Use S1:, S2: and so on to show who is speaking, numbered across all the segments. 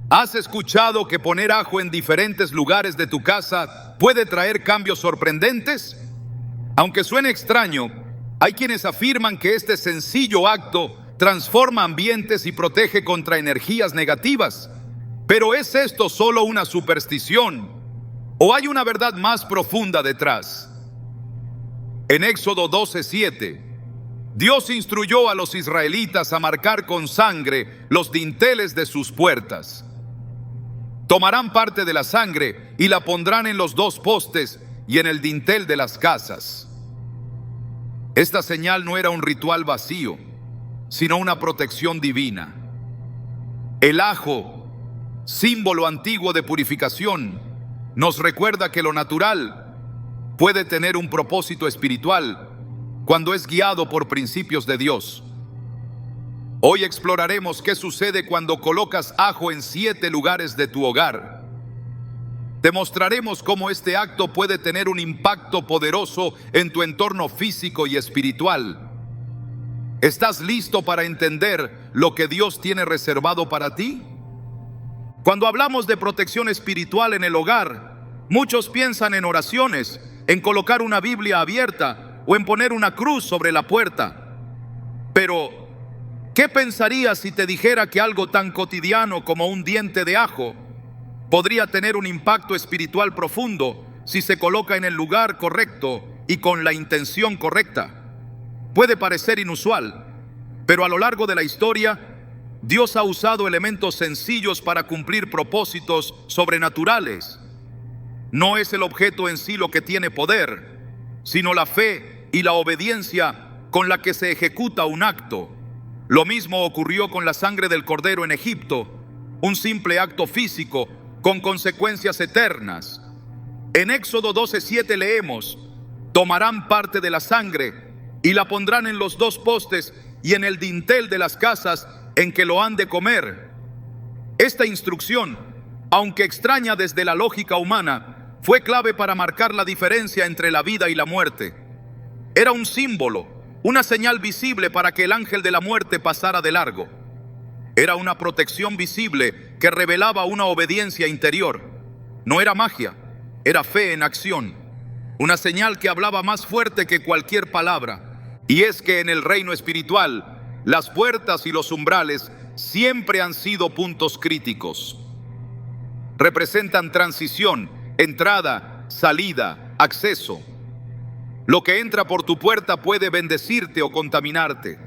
S1: ¿Has escuchado que poner ajo en diferentes lugares de tu casa puede traer cambios sorprendentes? Aunque suene extraño, hay quienes afirman que este sencillo acto transforma ambientes y protege contra energías negativas. Pero ¿es esto solo una superstición? ¿O hay una verdad más profunda detrás? En Éxodo 12:7, Dios instruyó a los israelitas a marcar con sangre los dinteles de sus puertas. Tomarán parte de la sangre y la pondrán en los dos postes y en el dintel de las casas. Esta señal no era un ritual vacío, sino una protección divina. El ajo, símbolo antiguo de purificación, nos recuerda que lo natural puede tener un propósito espiritual cuando es guiado por principios de Dios. Hoy exploraremos qué sucede cuando colocas ajo en 7 lugares de tu hogar. Te mostraremos cómo este acto puede tener un impacto poderoso en tu entorno físico y espiritual. ¿Estás listo para entender lo que Dios tiene reservado para ti? Cuando hablamos de protección espiritual en el hogar, muchos piensan en oraciones, en colocar una Biblia abierta o en poner una cruz sobre la puerta. Pero, ¿qué pensarías si te dijera que algo tan cotidiano como un diente de ajo podría tener un impacto espiritual profundo si se coloca en el lugar correcto y con la intención correcta? Puede parecer inusual, pero a lo largo de la historia, Dios ha usado elementos sencillos para cumplir propósitos sobrenaturales. No es el objeto en sí lo que tiene poder, sino la fe y la obediencia con la que se ejecuta un acto. Lo mismo ocurrió con la sangre del cordero en Egipto, un simple acto físico con consecuencias eternas. En Éxodo 12:7 leemos: tomarán parte de la sangre y la pondrán en los dos postes y en el dintel de las casas en que lo han de comer. Esta instrucción, aunque extraña desde la lógica humana, fue clave para marcar la diferencia entre la vida y la muerte. Era un símbolo, una señal visible para que el ángel de la muerte pasara de largo. Era una protección visible que revelaba una obediencia interior. No era magia, era fe en acción. Una señal que hablaba más fuerte que cualquier palabra. Y es que en el reino espiritual, las puertas y los umbrales siempre han sido puntos críticos. Representan transición, entrada, salida, acceso. Lo que entra por tu puerta puede bendecirte o contaminarte.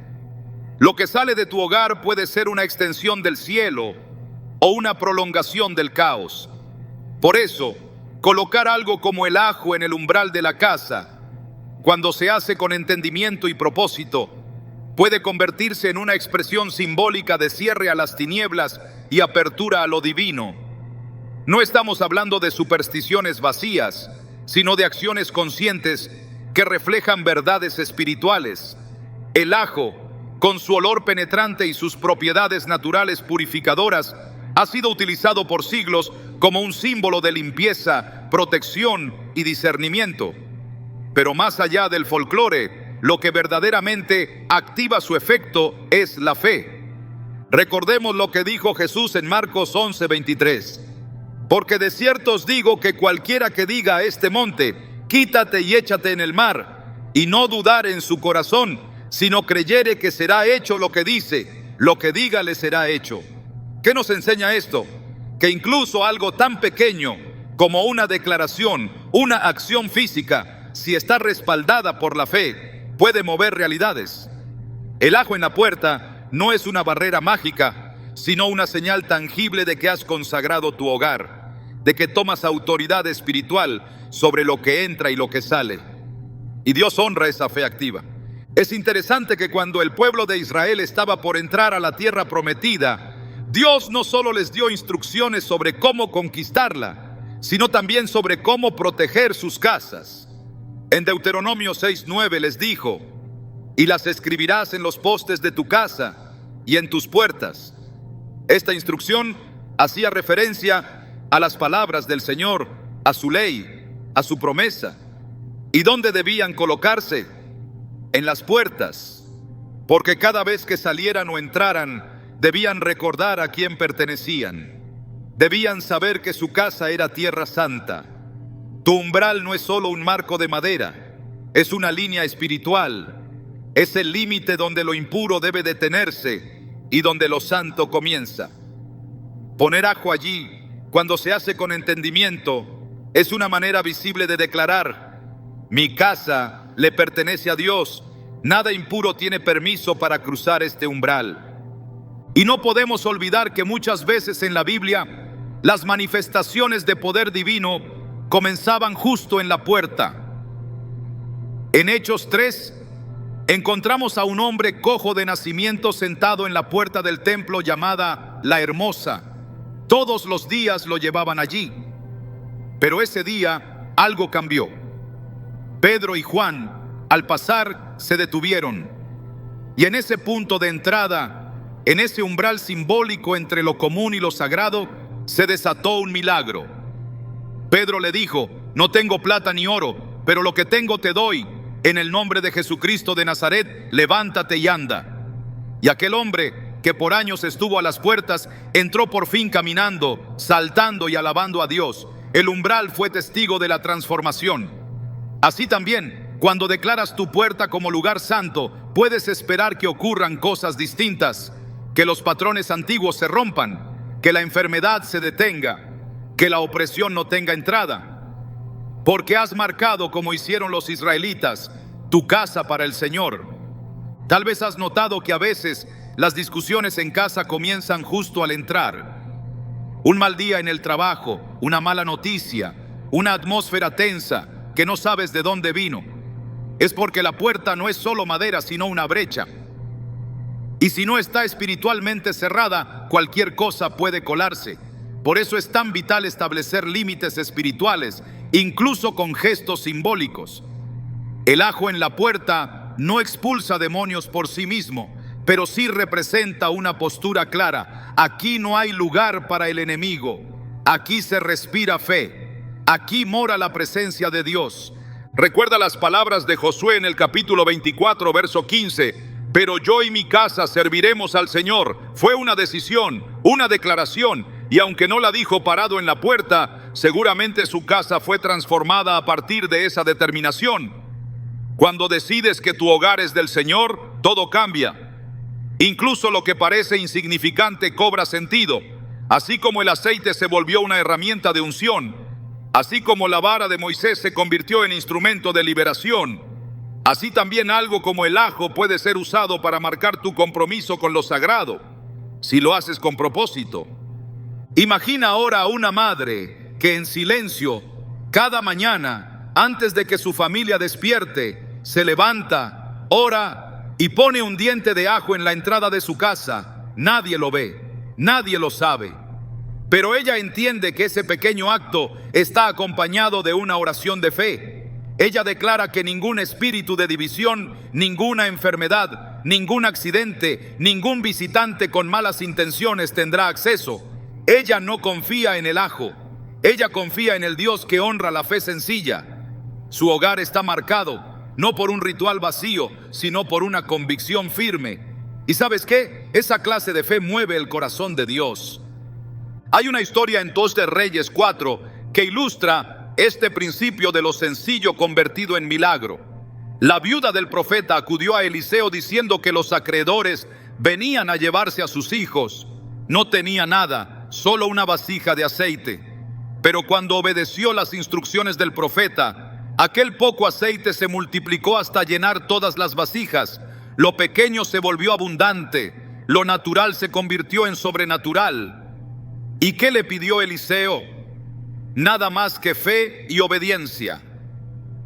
S1: Lo que sale de tu hogar puede ser una extensión del cielo o una prolongación del caos. Por eso, colocar algo como el ajo en el umbral de la casa, cuando se hace con entendimiento y propósito, puede convertirse en una expresión simbólica de cierre a las tinieblas y apertura a lo divino. No estamos hablando de supersticiones vacías, sino de acciones conscientes que reflejan verdades espirituales. El ajo, con su olor penetrante y sus propiedades naturales purificadoras, ha sido utilizado por siglos como un símbolo de limpieza, protección y discernimiento. Pero más allá del folclore, lo que verdaderamente activa su efecto es la fe. Recordemos lo que dijo Jesús en Marcos 11:23. Porque de cierto os digo que cualquiera que diga a este monte, quítate y échate en el mar, y no dudar en su corazón, sino creyere que será hecho lo que dice, lo que diga le será hecho. ¿Qué nos enseña esto? Que incluso algo tan pequeño como una declaración, una acción física, si está respaldada por la fe, puede mover realidades. El ajo en la puerta no es una barrera mágica, sino una señal tangible de que has consagrado tu hogar, de que tomas autoridad espiritual sobre lo que entra y lo que sale. Y Dios honra esa fe activa. Es interesante que cuando el pueblo de Israel estaba por entrar a la tierra prometida, Dios no solo les dio instrucciones sobre cómo conquistarla, sino también sobre cómo proteger sus casas. En Deuteronomio 6:9 les dijo: y las escribirás en los postes de tu casa y en tus puertas. Esta instrucción hacía referencia a las palabras del Señor, a su ley, a su promesa. ¿Y dónde debían colocarse? En las puertas, porque cada vez que salieran o entraran, debían recordar a quién pertenecían. Debían saber que su casa era tierra santa. Tu umbral no es solo un marco de madera, es una línea espiritual. Es el límite donde lo impuro debe detenerse y donde lo santo comienza. Poner ajo allí, cuando se hace con entendimiento, es una manera visible de declarar: mi casa le pertenece a Dios, nada impuro tiene permiso para cruzar este umbral. Y no podemos olvidar que muchas veces en la Biblia, las manifestaciones de poder divino comenzaban justo en la puerta. En Hechos 3, encontramos a un hombre cojo de nacimiento sentado en la puerta del templo llamada La Hermosa. Todos los días lo llevaban allí. Pero ese día algo cambió. Pedro y Juan, al pasar, se detuvieron. Y en ese punto de entrada, en ese umbral simbólico entre lo común y lo sagrado, se desató un milagro. Pedro le dijo: no tengo plata ni oro, pero lo que tengo te doy. En el nombre de Jesucristo de Nazaret, levántate y anda. Y aquel hombre, que por años estuvo a las puertas, entró por fin caminando, saltando y alabando a Dios. El umbral fue testigo de la transformación. Así también, cuando declaras tu puerta como lugar santo, puedes esperar que ocurran cosas distintas, que los patrones antiguos se rompan, que la enfermedad se detenga, que la opresión no tenga entrada. Porque has marcado, como hicieron los israelitas, tu casa para el Señor. Tal vez has notado que a veces las discusiones en casa comienzan justo al entrar. Un mal día en el trabajo, una mala noticia, una atmósfera tensa que no sabes de dónde vino. Es porque la puerta no es solo madera, sino una brecha. Y si no está espiritualmente cerrada, cualquier cosa puede colarse. Por eso es tan vital establecer límites espirituales, incluso con gestos simbólicos. El ajo en la puerta no expulsa demonios por sí mismo, pero sí representa una postura clara. Aquí no hay lugar para el enemigo. Aquí se respira fe. Aquí mora la presencia de Dios. Recuerda las palabras de Josué en el capítulo 24, verso 15. Pero yo y mi casa serviremos al Señor. Fue una decisión, una declaración, y aunque no la dijo parado en la puerta, seguramente su casa fue transformada a partir de esa determinación. Cuando decides que tu hogar es del Señor, todo cambia. Incluso lo que parece insignificante cobra sentido. Así como el aceite se volvió una herramienta de unción, así como la vara de Moisés se convirtió en instrumento de liberación, así también algo como el ajo puede ser usado para marcar tu compromiso con lo sagrado, si lo haces con propósito. Imagina ahora a una madre que en silencio, cada mañana, antes de que su familia despierte, se levanta, ora y pone un diente de ajo en la entrada de su casa. Nadie lo ve, nadie lo sabe, pero ella entiende que ese pequeño acto está acompañado de una oración de fe. Ella declara que ningún espíritu de división, ninguna enfermedad, ningún accidente, ningún visitante con malas intenciones tendrá acceso. Ella no confía en el ajo, ella confía en el Dios que honra la fe sencilla. Su hogar está marcado, no por un ritual vacío, sino por una convicción firme. ¿Y sabes qué? Esa clase de fe mueve el corazón de Dios. Hay una historia en 2 de Reyes 4 que ilustra este principio de lo sencillo convertido en milagro. La viuda del profeta acudió a Eliseo diciendo que los acreedores venían a llevarse a sus hijos. No tenía nada, solo una vasija de aceite. Pero cuando obedeció las instrucciones del profeta, aquel poco aceite se multiplicó hasta llenar todas las vasijas. Lo pequeño se volvió abundante, lo natural se convirtió en sobrenatural. ¿Y qué le pidió Eliseo? Nada más que fe y obediencia.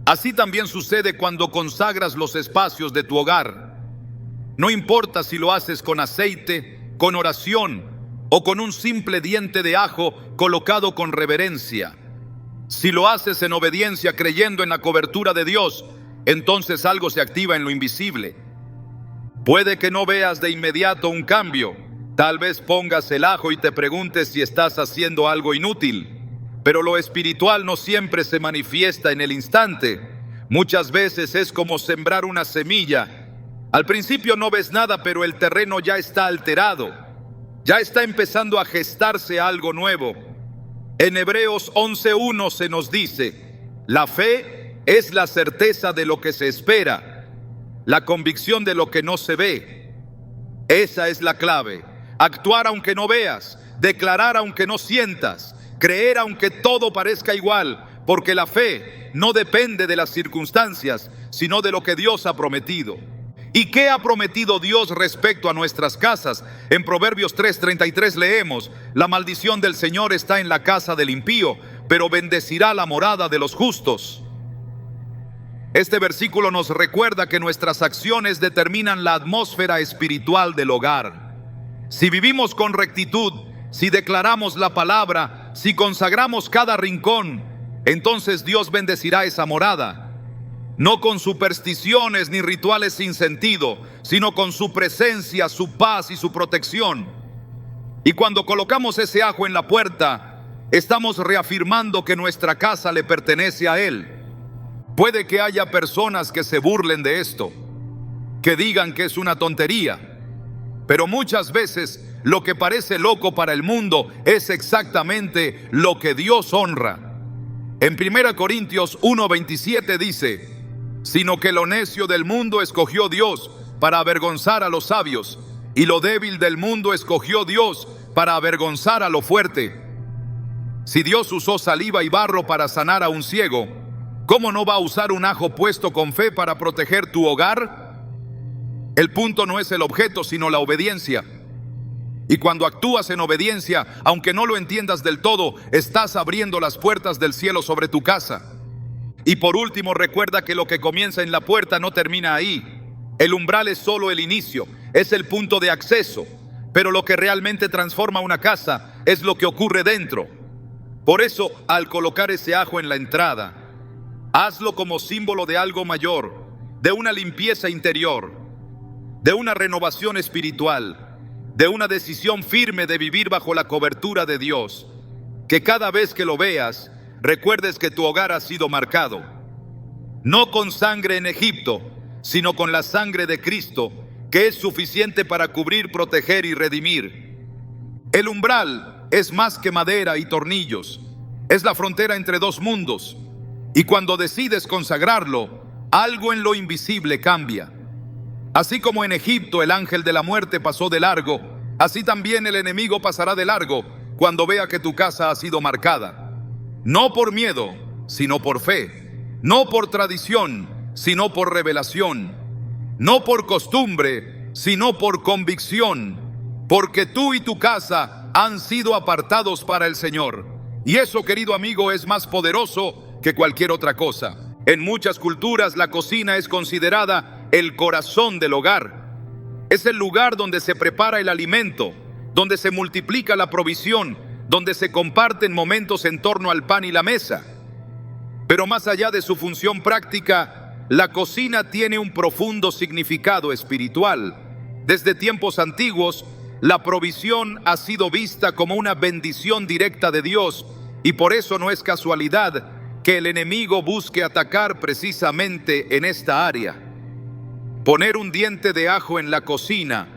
S1: Así también sucede cuando consagras los espacios de tu hogar. No importa si lo haces con aceite, con oración o con un simple diente de ajo colocado con reverencia. Si lo haces en obediencia creyendo en la cobertura de Dios, entonces algo se activa en lo invisible. Puede que no veas de inmediato un cambio. Tal vez pongas el ajo y te preguntes si estás haciendo algo inútil. Pero lo espiritual no siempre se manifiesta en el instante. Muchas veces es como sembrar una semilla. Al principio no ves nada, pero el terreno ya está alterado. Ya está empezando a gestarse algo nuevo. En Hebreos 11:1 se nos dice: la fe es la certeza de lo que se espera, la convicción de lo que no se ve. Esa es la clave. Actuar aunque no veas, declarar aunque no sientas, creer aunque todo parezca igual, porque la fe no depende de las circunstancias, sino de lo que Dios ha prometido. ¿Y qué ha prometido Dios respecto a nuestras casas? En Proverbios 3:33 leemos: la maldición del Señor está en la casa del impío, pero bendecirá la morada de los justos. Este versículo nos recuerda que nuestras acciones determinan la atmósfera espiritual del hogar. Si vivimos con rectitud, si declaramos la palabra, si consagramos cada rincón, entonces Dios bendecirá esa morada. No con supersticiones ni rituales sin sentido, sino con su presencia, su paz y su protección. Y cuando colocamos ese ajo en la puerta, estamos reafirmando que nuestra casa le pertenece a Él. Puede que haya personas que se burlen de esto, que digan que es una tontería, pero muchas veces lo que parece loco para el mundo es exactamente lo que Dios honra. En 1 Corintios 1:27 dice: sino que lo necio del mundo escogió Dios para avergonzar a los sabios, y lo débil del mundo escogió Dios para avergonzar a lo fuerte. Si Dios usó saliva y barro para sanar a un ciego, ¿cómo no va a usar un ajo puesto con fe para proteger tu hogar? El punto no es el objeto, sino la obediencia. Y cuando actúas en obediencia, aunque no lo entiendas del todo, estás abriendo las puertas del cielo sobre tu casa. Y por último, recuerda que lo que comienza en la puerta no termina ahí. El umbral es solo el inicio, es el punto de acceso, pero lo que realmente transforma una casa es lo que ocurre dentro. Por eso, al colocar ese ajo en la entrada, hazlo como símbolo de algo mayor, de una limpieza interior, de una renovación espiritual, de una decisión firme de vivir bajo la cobertura de Dios. Que cada vez que lo veas, recuerdes que tu hogar ha sido marcado, no con sangre en Egipto, sino con la sangre de Cristo, que es suficiente para cubrir, proteger y redimir. El umbral es más que madera y tornillos, es la frontera entre dos mundos, y cuando decides consagrarlo, algo en lo invisible cambia. Así como en Egipto el ángel de la muerte pasó de largo, así también el enemigo pasará de largo cuando vea que tu casa ha sido marcada. No por miedo, sino por fe. No por tradición, sino por revelación. No por costumbre, sino por convicción. Porque tú y tu casa han sido apartados para el Señor. Y eso, querido amigo, es más poderoso que cualquier otra cosa. En muchas culturas la cocina es considerada el corazón del hogar. Es el lugar donde se prepara el alimento, donde se multiplica la provisión, donde se comparten momentos en torno al pan y la mesa. Pero más allá de su función práctica, la cocina tiene un profundo significado espiritual. Desde tiempos antiguos, la provisión ha sido vista como una bendición directa de Dios, y por eso no es casualidad que el enemigo busque atacar precisamente en esta área. Poner un diente de ajo en la cocina,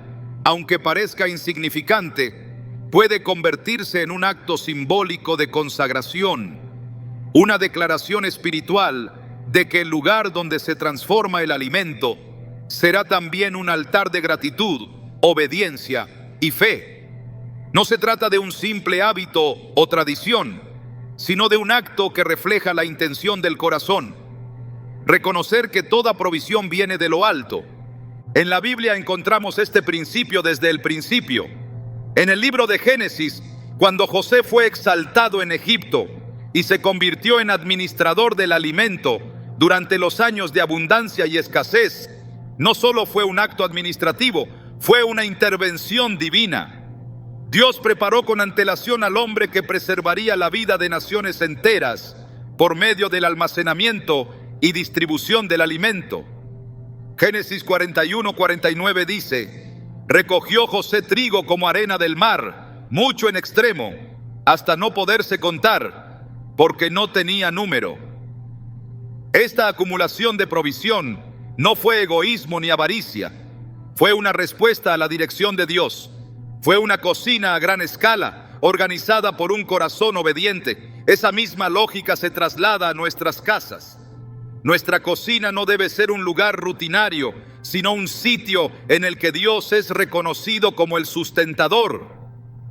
S1: aunque parezca insignificante, puede convertirse en un acto simbólico de consagración, una declaración espiritual de que el lugar donde se transforma el alimento será también un altar de gratitud, obediencia y fe. No se trata de un simple hábito o tradición, sino de un acto que refleja la intención del corazón. Reconocer que toda provisión viene de lo alto. En la Biblia encontramos este principio desde el principio. En el libro de Génesis, cuando José fue exaltado en Egipto y se convirtió en administrador del alimento durante los años de abundancia y escasez, no solo fue un acto administrativo, fue una intervención divina. Dios preparó con antelación al hombre que preservaría la vida de naciones enteras por medio del almacenamiento y distribución del alimento. Génesis 41:49 dice: recogió José trigo como arena del mar, mucho en extremo, hasta no poderse contar, porque no tenía número. Esta acumulación de provisión no fue egoísmo ni avaricia, fue una respuesta a la dirección de Dios. Fue una cocina a gran escala, organizada por un corazón obediente. Esa misma lógica se traslada a nuestras casas. Nuestra cocina no debe ser un lugar rutinario, sino un sitio en el que Dios es reconocido como el sustentador.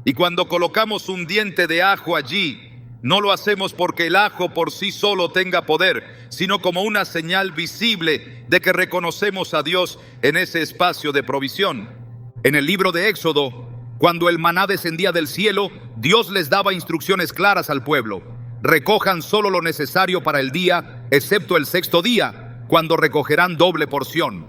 S1: Y cuando colocamos un diente de ajo allí, no lo hacemos porque el ajo por sí solo tenga poder, sino como una señal visible de que reconocemos a Dios en ese espacio de provisión. En el libro de Éxodo, cuando el maná descendía del cielo, Dios les daba instrucciones claras al pueblo. Recojan solo lo necesario para el día, excepto el sexto día, cuando recogerán doble porción.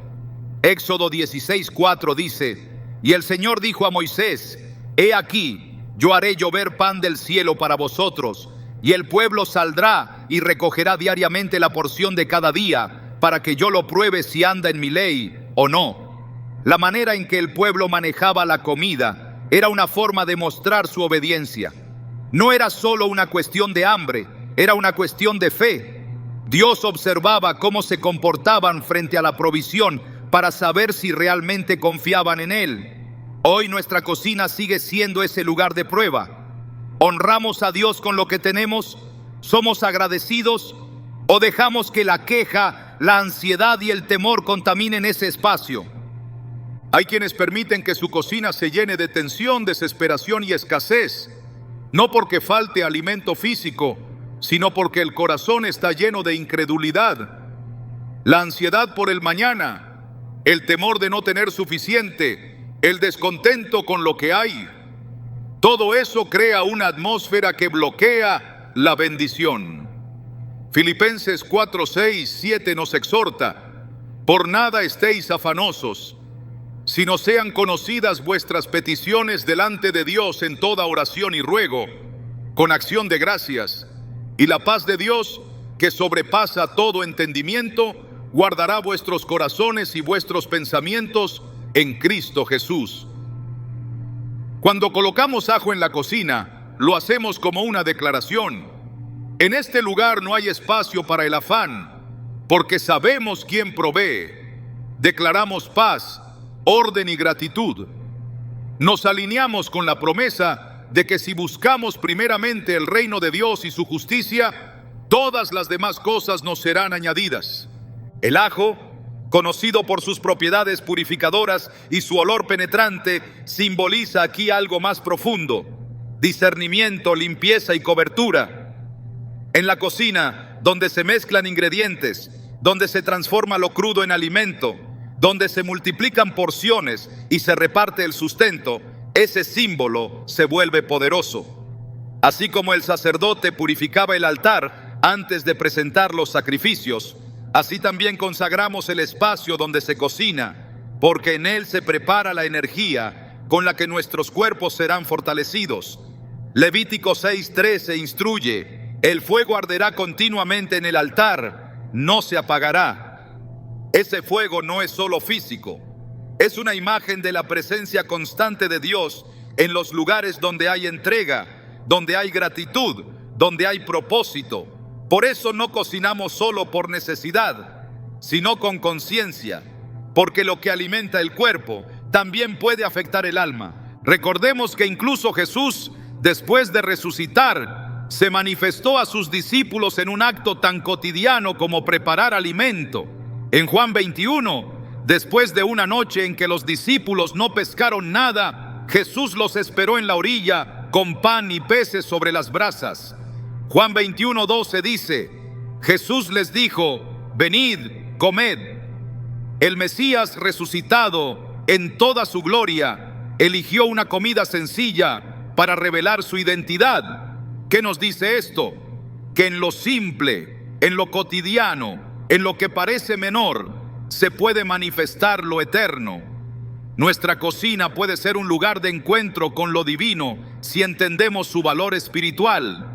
S1: Éxodo 16:4 dice: Y el Señor dijo a Moisés: He aquí, yo haré llover pan del cielo para vosotros, y el pueblo saldrá y recogerá diariamente la porción de cada día, para que yo lo pruebe si anda en mi ley o no. La manera en que el pueblo manejaba la comida era una forma de mostrar su obediencia. No era solo una cuestión de hambre, era una cuestión de fe. Dios observaba cómo se comportaban frente a la provisión para saber si realmente confiaban en Él. Hoy nuestra cocina sigue siendo ese lugar de prueba. ¿Honramos a Dios con lo que tenemos? ¿Somos agradecidos? ¿O dejamos que la queja, la ansiedad y el temor contaminen ese espacio? Hay quienes permiten que su cocina se llene de tensión, desesperación y escasez, no porque falte alimento físico, sino porque el corazón está lleno de incredulidad. La ansiedad por el mañana, el temor de no tener suficiente, el descontento con lo que hay, todo eso crea una atmósfera que bloquea la bendición. Filipenses 4, 6, 7 nos exhorta: por nada estéis afanosos, sino sean conocidas vuestras peticiones delante de Dios en toda oración y ruego, con acción de gracias, y la paz de Dios, que sobrepasa todo entendimiento, guardará vuestros corazones y vuestros pensamientos en Cristo Jesús. Cuando colocamos ajo en la cocina, lo hacemos como una declaración. En este lugar no hay espacio para el afán, porque sabemos quién provee. Declaramos paz, orden y gratitud. Nos alineamos con la promesa de que si buscamos primeramente el reino de Dios y su justicia, todas las demás cosas nos serán añadidas. El ajo, conocido por sus propiedades purificadoras y su olor penetrante, simboliza aquí algo más profundo: discernimiento, limpieza y cobertura. En la cocina, donde se mezclan ingredientes, donde se transforma lo crudo en alimento, donde se multiplican porciones y se reparte el sustento, ese símbolo se vuelve poderoso. Así como el sacerdote purificaba el altar antes de presentar los sacrificios, así también consagramos el espacio donde se cocina, porque en él se prepara la energía con la que nuestros cuerpos serán fortalecidos. Levítico 6:13 instruye: el fuego arderá continuamente en el altar, no se apagará. Ese fuego no es solo físico, es una imagen de la presencia constante de Dios en los lugares donde hay entrega, donde hay gratitud, donde hay propósito. Por eso no cocinamos solo por necesidad, sino con conciencia, porque lo que alimenta el cuerpo también puede afectar el alma. Recordemos que incluso Jesús, después de resucitar, se manifestó a sus discípulos en un acto tan cotidiano como preparar alimento. En Juan 21, después de una noche en que los discípulos no pescaron nada, Jesús los esperó en la orilla con pan y peces sobre las brasas. Juan 21:12 dice: Jesús les dijo: venid, comed. El Mesías resucitado en toda su gloria eligió una comida sencilla para revelar su identidad. ¿Qué nos dice esto? Que en lo simple, en lo cotidiano, en lo que parece menor, se puede manifestar lo eterno. Nuestra cocina puede ser un lugar de encuentro con lo divino si entendemos su valor espiritual.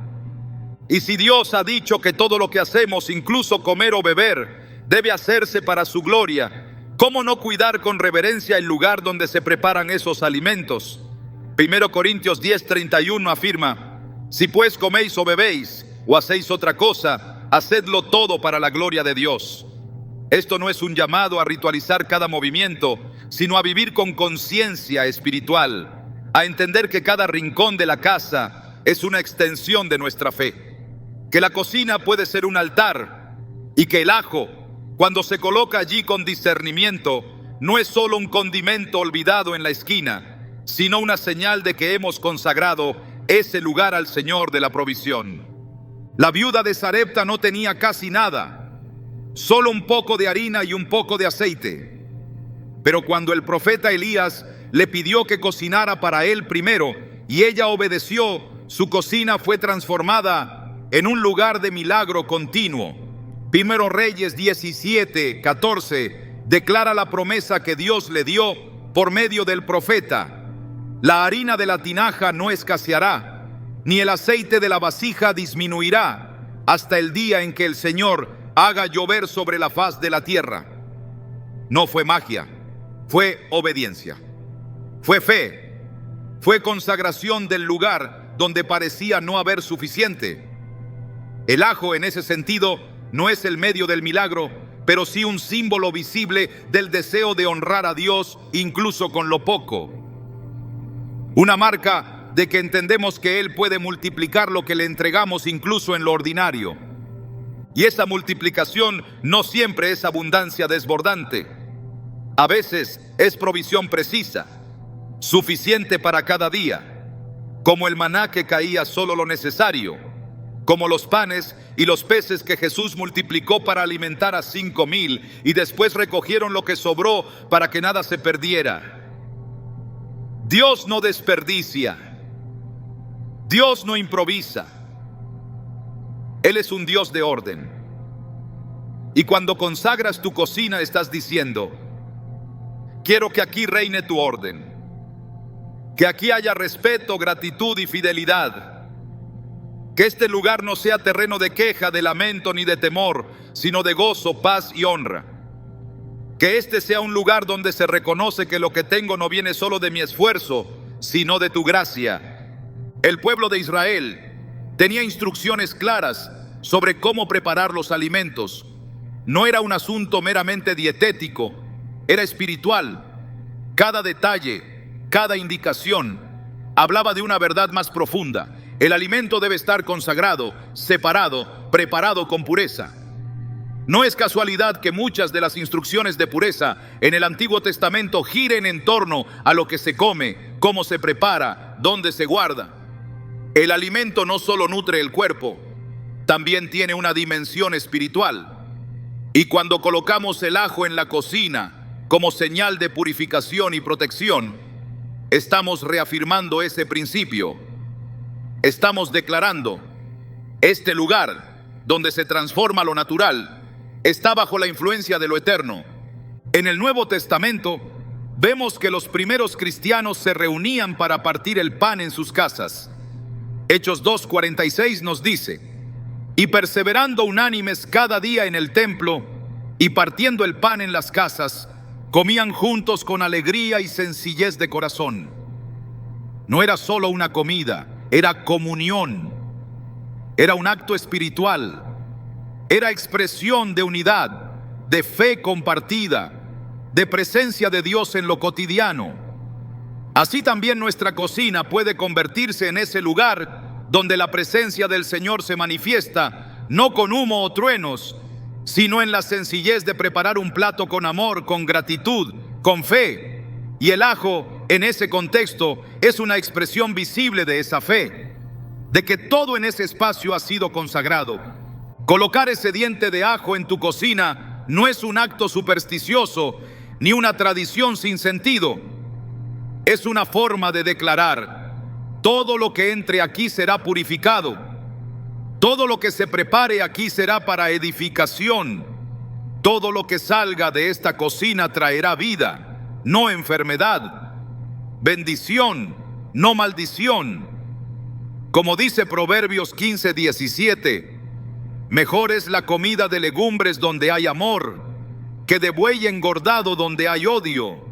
S1: Y si Dios ha dicho que todo lo que hacemos, incluso comer o beber, debe hacerse para su gloria, ¿cómo no cuidar con reverencia el lugar donde se preparan esos alimentos? 1 Corintios 10:31 afirma: si pues coméis o bebéis o hacéis otra cosa, hacedlo todo para la gloria de Dios. Esto no es un llamado a ritualizar cada movimiento, sino a vivir con conciencia espiritual. a entender que cada rincón de la casa es una extensión de nuestra fe, que la cocina puede ser un altar y que el ajo, cuando se coloca allí con discernimiento, no es solo un condimento olvidado en la esquina, sino una señal de que hemos consagrado ese lugar al Señor de la provisión. La viuda de Sarepta no tenía casi nada, solo un poco de harina y un poco de aceite. Pero cuando el profeta Elías le pidió que cocinara para él primero y ella obedeció, su cocina fue transformada en un lugar de milagro continuo. Primero Reyes 17:14 declara la promesa que Dios le dio por medio del profeta: la harina de la tinaja no escaseará, ni el aceite de la vasija disminuirá, hasta el día en que el Señor haga llover sobre la faz de la tierra. No fue magia, fue obediencia, fue fe, fue consagración del lugar donde parecía no haber suficiente. El ajo, en ese sentido, no es el medio del milagro, pero sí un símbolo visible del deseo de honrar a Dios incluso con lo poco. Una marca de que entendemos que Él puede multiplicar lo que le entregamos incluso en lo ordinario. Y esa multiplicación no siempre es abundancia desbordante. A veces es provisión precisa, suficiente para cada día, como el maná que caía solo lo necesario, como los panes y los peces que Jesús multiplicó para alimentar a 5,000 y después recogieron lo que sobró para que nada se perdiera. Dios no desperdicia, Dios no improvisa. Él es un Dios de orden. Y cuando consagras tu cocina estás diciendo: quiero que aquí reine tu orden, que aquí haya respeto, gratitud y fidelidad, que este lugar no sea terreno de queja, de lamento ni de temor, sino de gozo, paz y honra. Que este sea un lugar donde se reconoce que lo que tengo no viene solo de mi esfuerzo, sino de tu gracia. El pueblo de Israel tenía instrucciones claras sobre cómo preparar los alimentos. No era un asunto meramente dietético, era espiritual. Cada detalle, cada indicación, hablaba de una verdad más profunda. El alimento debe estar consagrado, separado, preparado con pureza. No es casualidad que muchas de las instrucciones de pureza en el Antiguo Testamento giren en torno a lo que se come, cómo se prepara, dónde se guarda. El alimento no solo nutre el cuerpo, también tiene una dimensión espiritual. Y cuando colocamos el ajo en la cocina como señal de purificación y protección, estamos reafirmando ese principio. Estamos declarando: este lugar donde se transforma lo natural está bajo la influencia de lo eterno. En el Nuevo Testamento vemos que los primeros cristianos se reunían para partir el pan en sus casas. Hechos 2:46 nos dice: y perseverando unánimes cada día en el templo y partiendo el pan en las casas, comían juntos con alegría y sencillez de corazón. No era solo una comida, era comunión, era un acto espiritual, era expresión de unidad, de fe compartida, de presencia de Dios en lo cotidiano. Así también nuestra cocina puede convertirse en ese lugar donde la presencia del Señor se manifiesta, no con humo o truenos, sino en la sencillez de preparar un plato con amor, con gratitud, con fe. Y el ajo, en ese contexto, es una expresión visible de esa fe, de que todo en ese espacio ha sido consagrado. Colocar ese diente de ajo en tu cocina no es un acto supersticioso ni una tradición sin sentido. Es una forma de declarar: todo lo que entre aquí será purificado, todo lo que se prepare aquí será para edificación, todo lo que salga de esta cocina traerá vida, no enfermedad, bendición, no maldición. Como dice Proverbios 15:17, mejor es la comida de legumbres donde hay amor, que de buey engordado donde hay odio.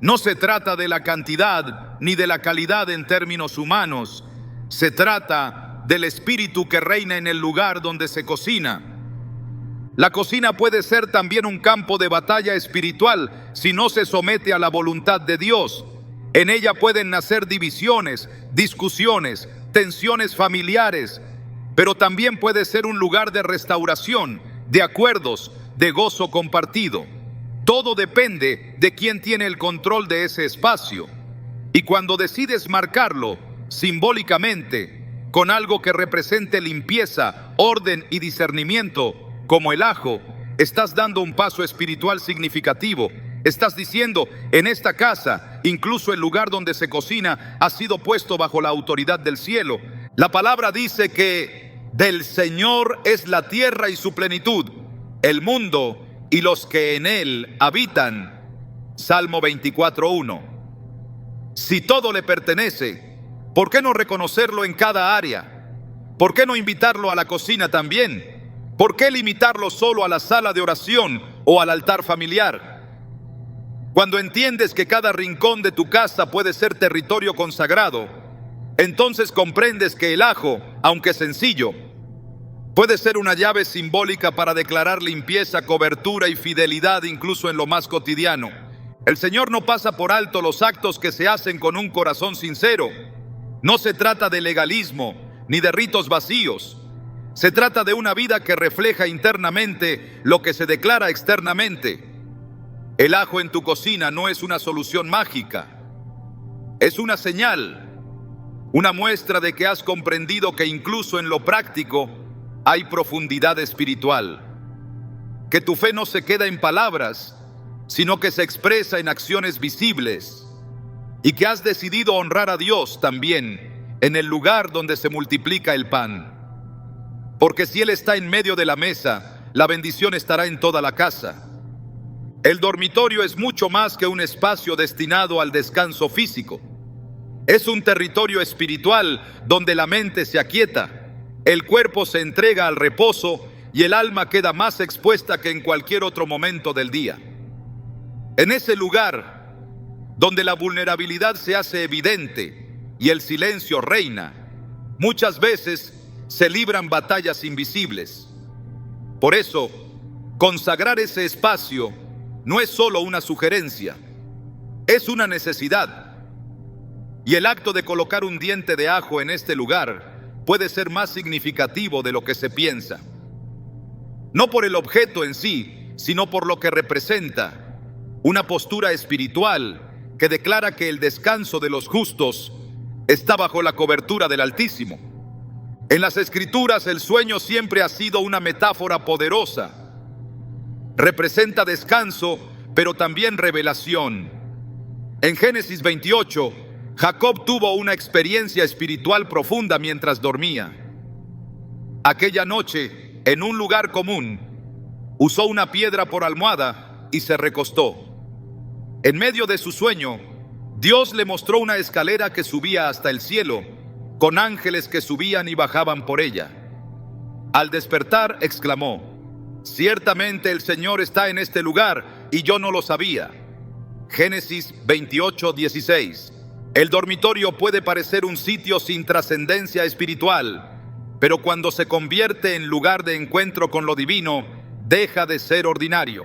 S1: No se trata de la cantidad ni de la calidad en términos humanos, se trata del espíritu que reina en el lugar donde se cocina. La cocina puede ser también un campo de batalla espiritual si no se somete a la voluntad de Dios. En ella pueden nacer divisiones, discusiones, tensiones familiares, pero también puede ser un lugar de restauración, de acuerdos, de gozo compartido. Todo depende de quién tiene el control de ese espacio. Y cuando decides marcarlo simbólicamente con algo que represente limpieza, orden y discernimiento, como el ajo, estás dando un paso espiritual significativo. Estás diciendo, en esta casa, incluso el lugar donde se cocina, ha sido puesto bajo la autoridad del cielo. La palabra dice que del Señor es la tierra y su plenitud, el mundo y los que en él habitan. Salmo 24:1. Si todo le pertenece, ¿por qué no reconocerlo en cada área? ¿Por qué no invitarlo a la cocina también? ¿Por qué limitarlo solo a la sala de oración o al altar familiar? Cuando entiendes que cada rincón de tu casa puede ser territorio consagrado, entonces comprendes que el ajo, aunque sencillo, puede ser una llave simbólica para declarar limpieza, cobertura y fidelidad incluso en lo más cotidiano. El Señor no pasa por alto los actos que se hacen con un corazón sincero. No se trata de legalismo ni de ritos vacíos. Se trata de una vida que refleja internamente lo que se declara externamente. El ajo en tu cocina no es una solución mágica. Es una señal, una muestra de que has comprendido que incluso en lo práctico hay profundidad espiritual. Que tu fe no se queda en palabras, sino que se expresa en acciones visibles. Y que has decidido honrar a Dios también en el lugar donde se multiplica el pan. Porque si Él está en medio de la mesa, la bendición estará en toda la casa. El dormitorio es mucho más que un espacio destinado al descanso físico. Es un territorio espiritual donde la mente se aquieta, el cuerpo se entrega al reposo y el alma queda más expuesta que en cualquier otro momento del día. En ese lugar, donde la vulnerabilidad se hace evidente y el silencio reina, muchas veces se libran batallas invisibles. Por eso, consagrar ese espacio no es solo una sugerencia, es una necesidad. Y el acto de colocar un diente de ajo en este lugar puede ser más significativo de lo que se piensa. No por el objeto en sí, sino por lo que representa. Una postura espiritual que declara que el descanso de los justos está bajo la cobertura del Altísimo. En las Escrituras el sueño siempre ha sido una metáfora poderosa. Representa descanso, pero también revelación. En Génesis 28, Jacob tuvo una experiencia espiritual profunda mientras dormía. Aquella noche, en un lugar común, usó una piedra por almohada y se recostó. En medio de su sueño, Dios le mostró una escalera que subía hasta el cielo, con ángeles que subían y bajaban por ella. Al despertar, exclamó: «Ciertamente el Señor está en este lugar y yo no lo sabía». Génesis 28:16. El dormitorio puede parecer un sitio sin trascendencia espiritual, pero cuando se convierte en lugar de encuentro con lo divino, deja de ser ordinario.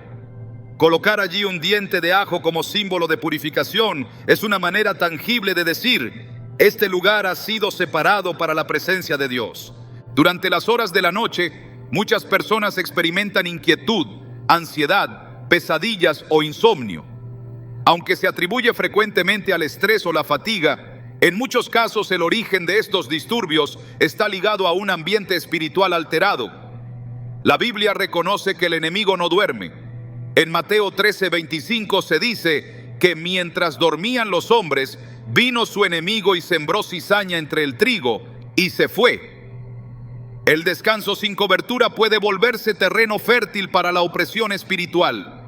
S1: Colocar allí un diente de ajo como símbolo de purificación es una manera tangible de decir: este lugar ha sido separado para la presencia de Dios. Durante las horas de la noche, muchas personas experimentan inquietud, ansiedad, pesadillas o insomnio. Aunque se atribuye frecuentemente al estrés o la fatiga, en muchos casos el origen de estos disturbios está ligado a un ambiente espiritual alterado. La Biblia reconoce que el enemigo no duerme. En Mateo 13:25 se dice que mientras dormían los hombres, vino su enemigo y sembró cizaña entre el trigo y se fue. El descanso sin cobertura puede volverse terreno fértil para la opresión espiritual.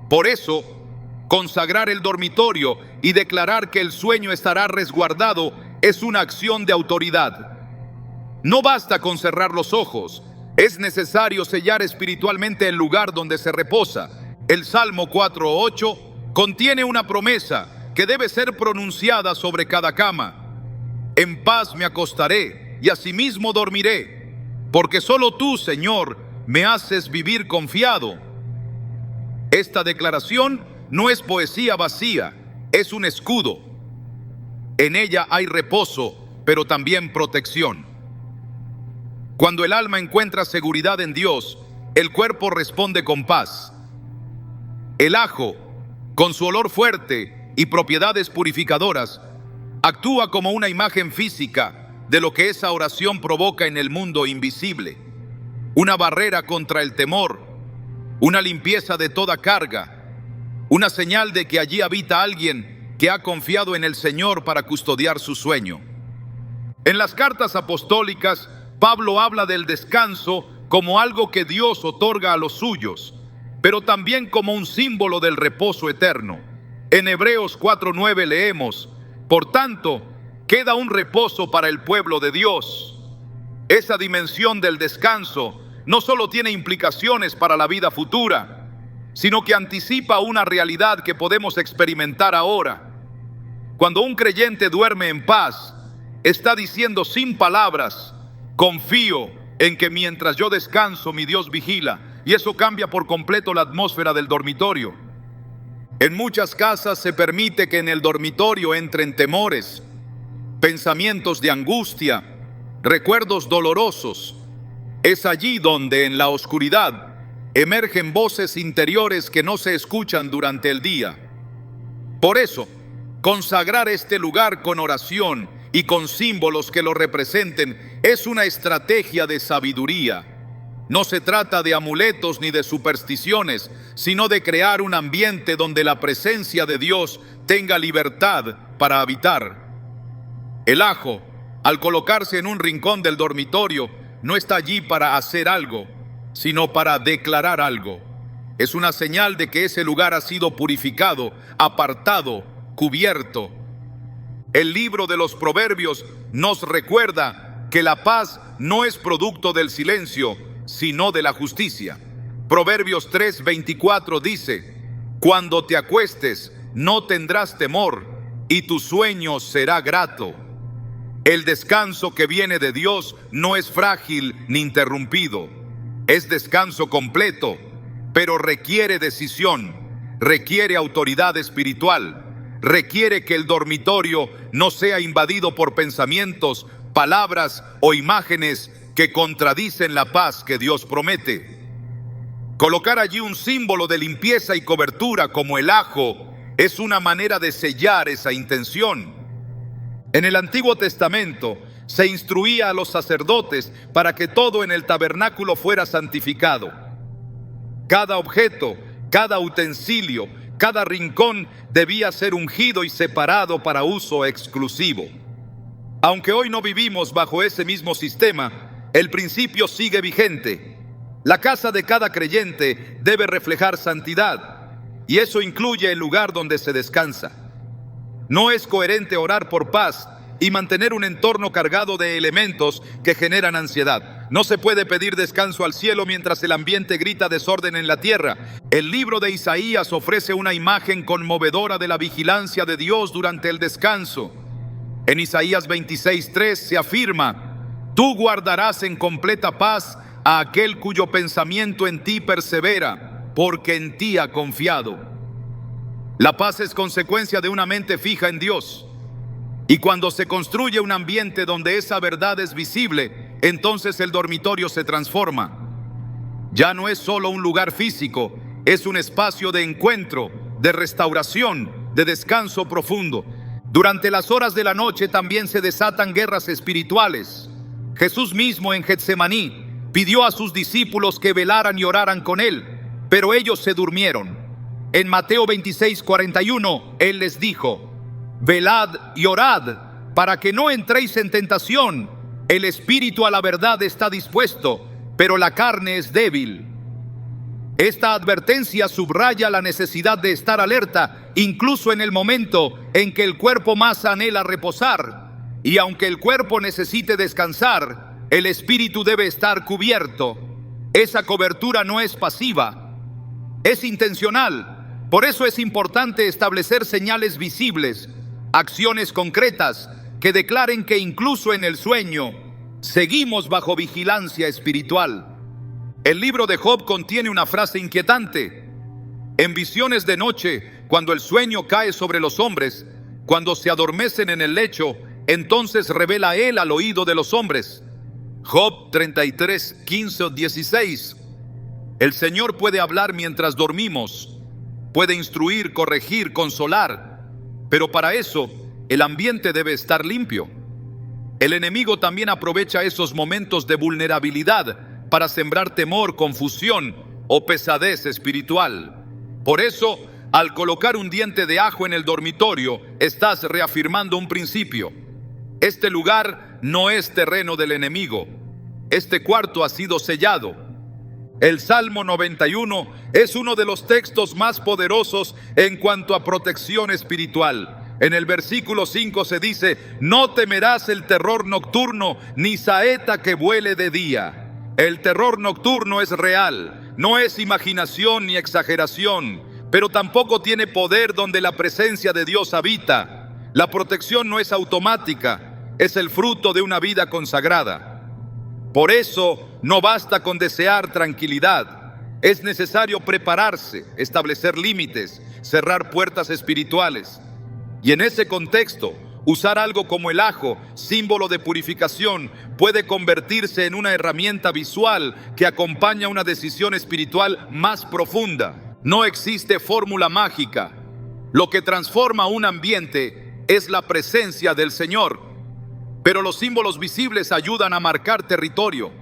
S1: Por eso, consagrar el dormitorio y declarar que el sueño estará resguardado es una acción de autoridad. No basta con cerrar los ojos, es necesario sellar espiritualmente el lugar donde se reposa. El Salmo 4:8 contiene una promesa que debe ser pronunciada sobre cada cama. En paz me acostaré y asimismo dormiré, porque solo tú, Señor, me haces vivir confiado. Esta declaración no es poesía vacía, es un escudo. En ella hay reposo, pero también protección. Cuando el alma encuentra seguridad en Dios, el cuerpo responde con paz. El ajo, con su olor fuerte y propiedades purificadoras, actúa como una imagen física de lo que esa oración provoca en el mundo invisible. Una barrera contra el temor, una limpieza de toda carga, una señal de que allí habita alguien que ha confiado en el Señor para custodiar su sueño. En las cartas apostólicas, Pablo habla del descanso como algo que Dios otorga a los suyos, pero también como un símbolo del reposo eterno. En Hebreos 4:9 leemos: por tanto, queda un reposo para el pueblo de Dios. Esa dimensión del descanso no solo tiene implicaciones para la vida futura, sino que anticipa una realidad que podemos experimentar ahora. Cuando un creyente duerme en paz, está diciendo sin palabras: confío en que mientras yo descanso, mi Dios vigila, y eso cambia por completo la atmósfera del dormitorio. En muchas casas se permite que en el dormitorio entren temores, pensamientos de angustia, recuerdos dolorosos. Es allí donde en la oscuridad emergen voces interiores que no se escuchan durante el día. Por eso, consagrar este lugar con oración y con símbolos que lo representen es una estrategia de sabiduría. No se trata de amuletos ni de supersticiones, sino de crear un ambiente donde la presencia de Dios tenga libertad para habitar. El ajo, al colocarse en un rincón del dormitorio, no está allí para hacer algo, sino para declarar algo. Es una señal de que ese lugar ha sido purificado, apartado, cubierto. El libro de los Proverbios nos recuerda que la paz no es producto del silencio, sino de la justicia. Proverbios 3:24 dice: cuando te acuestes, no tendrás temor, y tu sueño será grato. El descanso que viene de Dios no es frágil ni interrumpido. Es descanso completo, pero requiere decisión, requiere autoridad espiritual, requiere que el dormitorio no sea invadido por pensamientos, palabras o imágenes que contradicen la paz que Dios promete. Colocar allí un símbolo de limpieza y cobertura como el ajo es una manera de sellar esa intención. En el Antiguo Testamento se instruía a los sacerdotes para que todo en el tabernáculo fuera santificado. Cada objeto, cada utensilio, cada rincón debía ser ungido y separado para uso exclusivo. Aunque hoy no vivimos bajo ese mismo sistema, el principio sigue vigente. La casa de cada creyente debe reflejar santidad, y eso incluye el lugar donde se descansa. No es coherente orar por paz y mantener un entorno cargado de elementos que generan ansiedad. No se puede pedir descanso al cielo mientras el ambiente grita desorden en la tierra. El libro de Isaías ofrece una imagen conmovedora de la vigilancia de Dios durante el descanso. En Isaías 26:3 se afirma: tú guardarás en completa paz a aquel cuyo pensamiento en ti persevera, porque en ti ha confiado. La paz es consecuencia de una mente fija en Dios. Y cuando se construye un ambiente donde esa verdad es visible, entonces el dormitorio se transforma. Ya no es solo un lugar físico, es un espacio de encuentro, de restauración, de descanso profundo. Durante las horas de la noche también se desatan guerras espirituales. Jesús mismo en Getsemaní pidió a sus discípulos que velaran y oraran con él, pero ellos se durmieron. En Mateo 26:41, Él les dijo: velad y orad para que no entréis en tentación. El espíritu a la verdad está dispuesto, pero la carne es débil. Esta advertencia subraya la necesidad de estar alerta, incluso en el momento en que el cuerpo más anhela reposar. Y aunque el cuerpo necesite descansar, el espíritu debe estar cubierto. Esa cobertura no es pasiva, es intencional. Por eso es importante establecer señales visibles, acciones concretas que declaren que incluso en el sueño seguimos bajo vigilancia espiritual. El libro de Job contiene una frase inquietante: en visiones de noche, cuando el sueño cae sobre los hombres, Cuando se adormecen en el lecho, entonces revela Él al oído de los hombres. Job 33, 15 o 16. El Señor puede hablar mientras dormimos, puede instruir, corregir, consolar, pero para eso el ambiente debe estar limpio. El enemigo también aprovecha esos momentos de vulnerabilidad para sembrar temor, confusión o pesadez espiritual. Por eso, al colocar un diente de ajo en el dormitorio, estás reafirmando un principio. Este lugar no es terreno del enemigo. Este cuarto ha sido sellado. El Salmo 91 es uno de los textos más poderosos en cuanto a protección espiritual. En el versículo 5 se dice: no temerás el terror nocturno, ni saeta que vuele de día. El terror nocturno es real, no es imaginación ni exageración, pero tampoco tiene poder donde la presencia de Dios habita. La protección no es automática, es el fruto de una vida consagrada. Por eso no basta con desear tranquilidad, es necesario prepararse, establecer límites, cerrar puertas espirituales. Y en ese contexto, usar algo como el ajo, símbolo de purificación, puede convertirse en una herramienta visual que acompaña una decisión espiritual más profunda. No existe fórmula mágica. Lo que transforma un ambiente es la presencia del Señor. Pero los símbolos visibles ayudan a marcar territorio,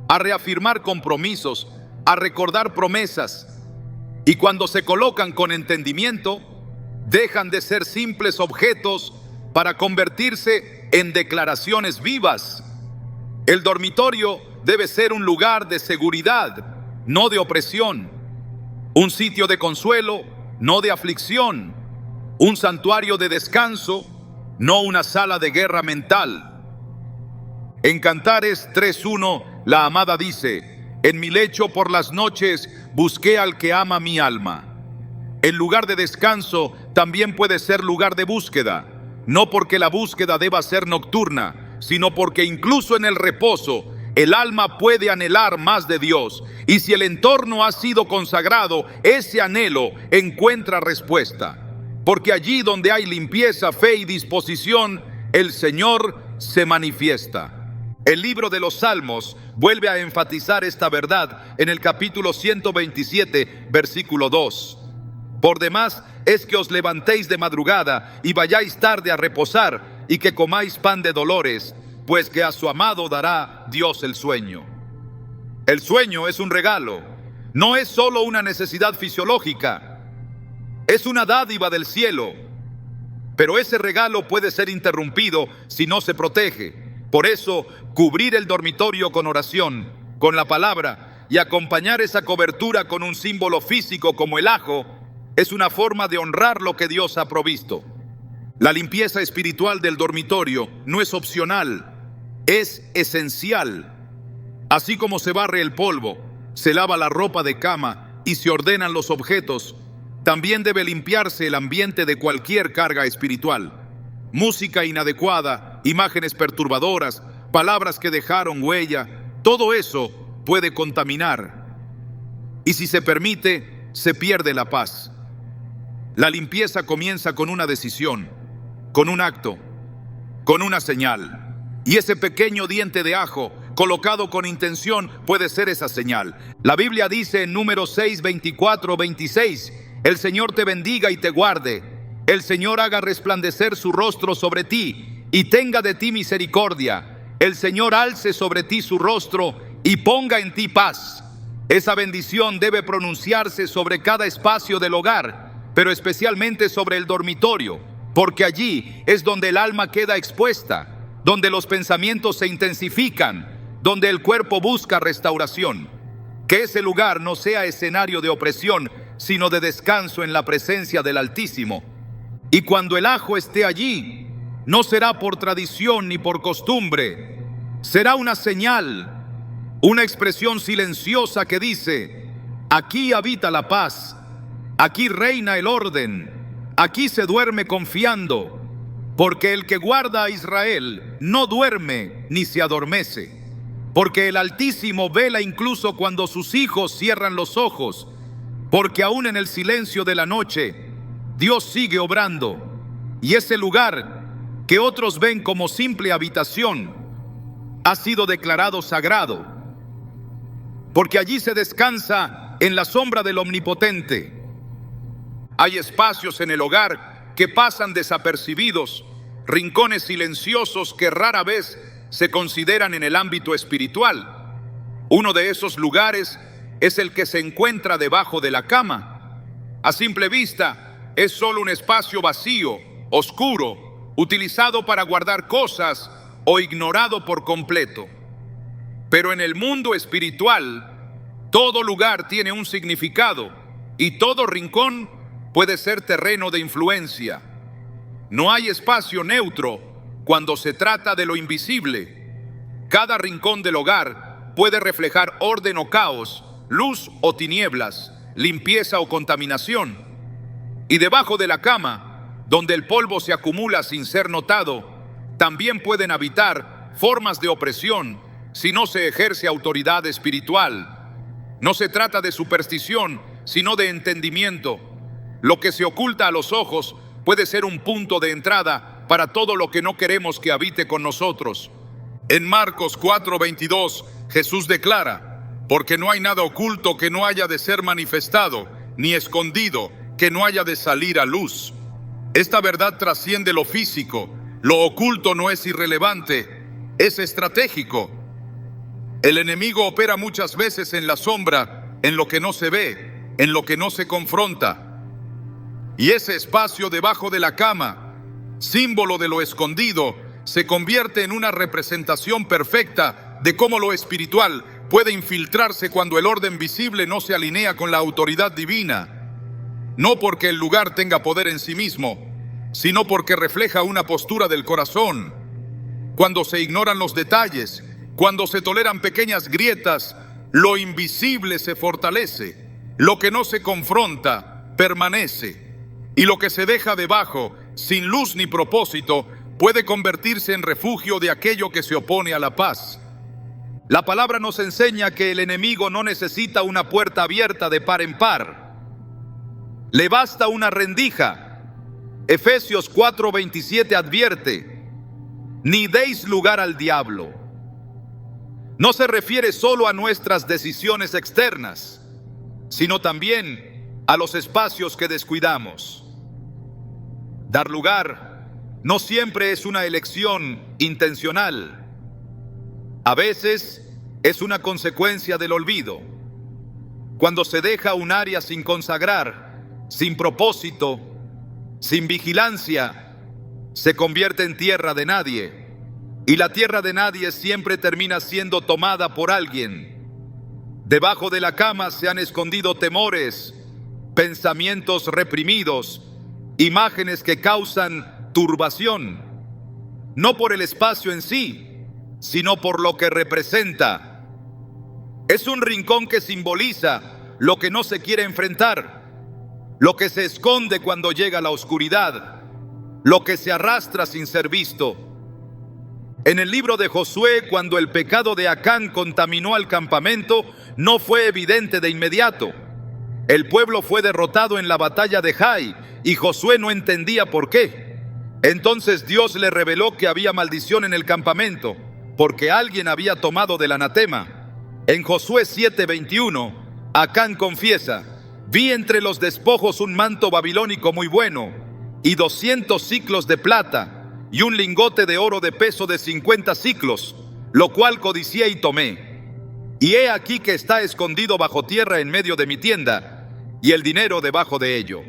S1: a reafirmar compromisos, a recordar promesas. Y cuando se colocan con entendimiento, dejan de ser simples objetos para convertirse en declaraciones vivas. El dormitorio debe ser un lugar de seguridad, no de opresión. Un sitio de consuelo, no de aflicción. Un santuario de descanso, no una sala de guerra mental. En Cantares 3:1, la amada dice: en mi lecho por las noches busqué al que ama mi alma. El lugar de descanso también puede ser lugar de búsqueda, no porque la búsqueda deba ser nocturna, sino porque incluso en el reposo, el alma puede anhelar más de Dios. Y si el entorno ha sido consagrado, ese anhelo encuentra respuesta. Porque allí donde hay limpieza, fe y disposición, el Señor se manifiesta. El libro de los Salmos vuelve a enfatizar esta verdad en el capítulo 127, versículo 2. Por demás es que os levantéis de madrugada y vayáis tarde a reposar, y que comáis pan de dolores, pues que a su amado dará Dios el sueño. El sueño es un regalo, no es solo una necesidad fisiológica, es una dádiva del cielo. Pero ese regalo puede ser interrumpido si no se protege. Por eso, cubrir el dormitorio con oración, con la palabra, y acompañar esa cobertura con un símbolo físico como el ajo, es una forma de honrar lo que Dios ha provisto. La limpieza espiritual del dormitorio no es opcional, es esencial. Así como se barre el polvo, se lava la ropa de cama y se ordenan los objetos, también debe limpiarse el ambiente de cualquier carga espiritual. Música inadecuada, imágenes perturbadoras, palabras que dejaron huella, todo eso puede contaminar. Y si se permite, se pierde la paz. La limpieza comienza con una decisión, con un acto, con una señal. Y ese pequeño diente de ajo, colocado con intención, puede ser esa señal. La Biblia dice en Números 6, 24, 26, el Señor te bendiga y te guarde. El Señor haga resplandecer su rostro sobre ti y tenga de ti misericordia. El Señor alce sobre ti su rostro y ponga en ti paz. Esa bendición debe pronunciarse sobre cada espacio del hogar, pero especialmente sobre el dormitorio, porque allí es donde el alma queda expuesta, donde los pensamientos se intensifican, donde el cuerpo busca restauración. Que ese lugar no sea escenario de opresión, sino de descanso en la presencia del Altísimo. Y cuando el ajo esté allí, no será por tradición ni por costumbre, será una señal, una expresión silenciosa que dice: aquí habita la paz, aquí reina el orden, aquí se duerme confiando, porque el que guarda a Israel no duerme ni se adormece. Porque el Altísimo vela incluso cuando sus hijos cierran los ojos, porque aún en el silencio de la noche, Dios sigue obrando. Y ese lugar, que otros ven como simple habitación, ha sido declarado sagrado, porque allí se descansa en la sombra del Omnipotente. Hay espacios en el hogar que pasan desapercibidos, rincones silenciosos que rara vez se consideran en el ámbito espiritual. Uno de esos lugares es el que se encuentra debajo de la cama. A simple vista, es solo un espacio vacío, oscuro, utilizado para guardar cosas o ignorado por completo. Pero en el mundo espiritual, todo lugar tiene un significado y todo rincón puede ser terreno de influencia. No hay espacio neutro cuando se trata de lo invisible. Cada rincón del hogar puede reflejar orden o caos, luz o tinieblas, limpieza o contaminación. Y debajo de la cama, donde el polvo se acumula sin ser notado, también pueden habitar formas de opresión si no se ejerce autoridad espiritual. No se trata de superstición, sino de entendimiento. Lo que se oculta a los ojos puede ser un punto de entrada para todo lo que no queremos que habite con nosotros. En Marcos 4:22, Jesús declara: porque no hay nada oculto que no haya de ser manifestado, ni escondido que no haya de salir a luz. Esta verdad trasciende lo físico. Lo oculto no es irrelevante, es estratégico. El enemigo opera muchas veces en la sombra, en lo que no se ve, en lo que no se confronta. Y ese espacio debajo de la cama, símbolo de lo escondido, se convierte en una representación perfecta de cómo lo espiritual puede infiltrarse cuando el orden visible no se alinea con la autoridad divina. No porque el lugar tenga poder en sí mismo, sino porque refleja una postura del corazón. Cuando se ignoran los detalles, cuando se toleran pequeñas grietas, lo invisible se fortalece. Lo que no se confronta, permanece. Y lo que se deja debajo, sin luz ni propósito, puede convertirse en refugio de aquello que se opone a la paz. La palabra nos enseña que el enemigo no necesita una puerta abierta de par en par. Le basta una rendija. Efesios 4:27 advierte: ni deis lugar al diablo. No se refiere solo a nuestras decisiones externas, sino también a los espacios que descuidamos. Dar lugar no siempre es una elección intencional. A veces es una consecuencia del olvido. Cuando se deja un área sin consagrar, sin propósito, sin vigilancia, se convierte en tierra de nadie. Y la tierra de nadie siempre termina siendo tomada por alguien. Debajo de la cama se han escondido temores, pensamientos reprimidos, imágenes que causan turbación, no por el espacio en sí, sino por lo que representa. Es un rincón que simboliza lo que no se quiere enfrentar, lo que se esconde cuando llega la oscuridad, lo que se arrastra sin ser visto. En el libro de Josué, cuando el pecado de Acán contaminó al campamento, no fue evidente de inmediato. El pueblo fue derrotado en la batalla de Jai y Josué no entendía por qué. Entonces Dios le reveló que había maldición en el campamento, porque alguien había tomado del anatema. En Josué 7:21, Acán confiesa: vi entre los despojos un manto babilónico muy bueno, y 200 siclos de plata, y un lingote de oro de peso de 50 siclos, lo cual codicié y tomé. Y he aquí que está escondido bajo tierra en medio de mi tienda, y el dinero debajo de ello.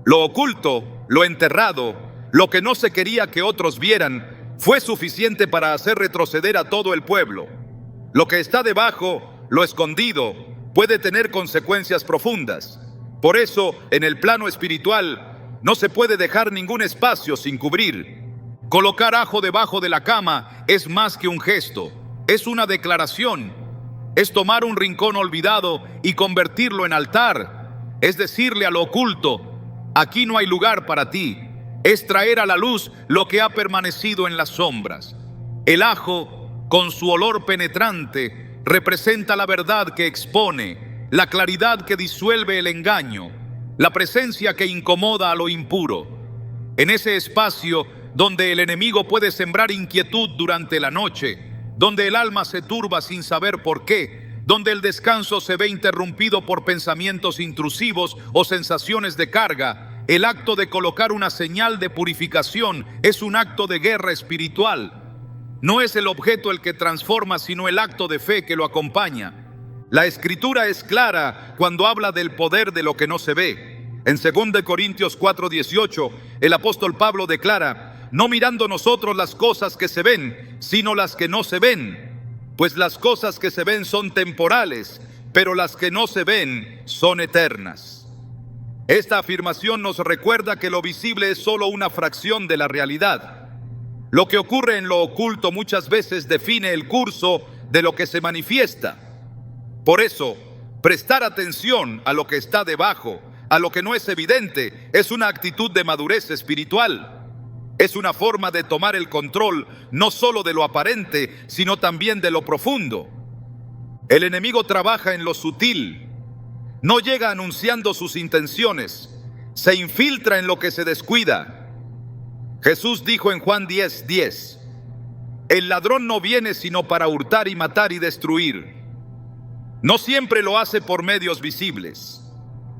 S1: Lo oculto, lo enterrado, lo que no se quería que otros vieran, fue suficiente para hacer retroceder a todo el pueblo. Lo que está debajo, lo escondido, puede tener consecuencias profundas. Por eso, en el plano espiritual, no se puede dejar ningún espacio sin cubrir. Colocar ajo debajo de la cama es más que un gesto, es una declaración. Es tomar un rincón olvidado y convertirlo en altar. Es decirle a lo oculto: aquí no hay lugar para ti. Es traer a la luz lo que ha permanecido en las sombras. El ajo, con su olor penetrante, representa la verdad que expone, la claridad que disuelve el engaño, la presencia que incomoda a lo impuro. en ese espacio donde el enemigo puede sembrar inquietud durante la noche, donde el alma se turba sin saber por qué, donde el descanso se ve interrumpido por pensamientos intrusivos o sensaciones de carga. El acto de colocar una señal de purificación es un acto de guerra espiritual. No es el objeto el que transforma, sino el acto de fe que lo acompaña. La Escritura es clara cuando habla del poder de lo que no se ve. En 2 Corintios 4:18, el apóstol Pablo declara: no mirando nosotros las cosas que se ven, sino las que no se ven. Pues las cosas que se ven son temporales, pero las que no se ven son eternas. Esta afirmación nos recuerda que lo visible es solo una fracción de la realidad. Lo que ocurre en lo oculto muchas veces define el curso de lo que se manifiesta. Por eso, prestar atención a lo que está debajo, a lo que no es evidente, es una actitud de madurez espiritual. Es una forma de tomar el control no solo de lo aparente, sino también de lo profundo. El enemigo trabaja en lo sutil. No llega anunciando sus intenciones. Se infiltra en lo que se descuida. Jesús dijo en Juan 10:10: el ladrón no viene sino para hurtar y matar y destruir. No siempre lo hace por medios visibles.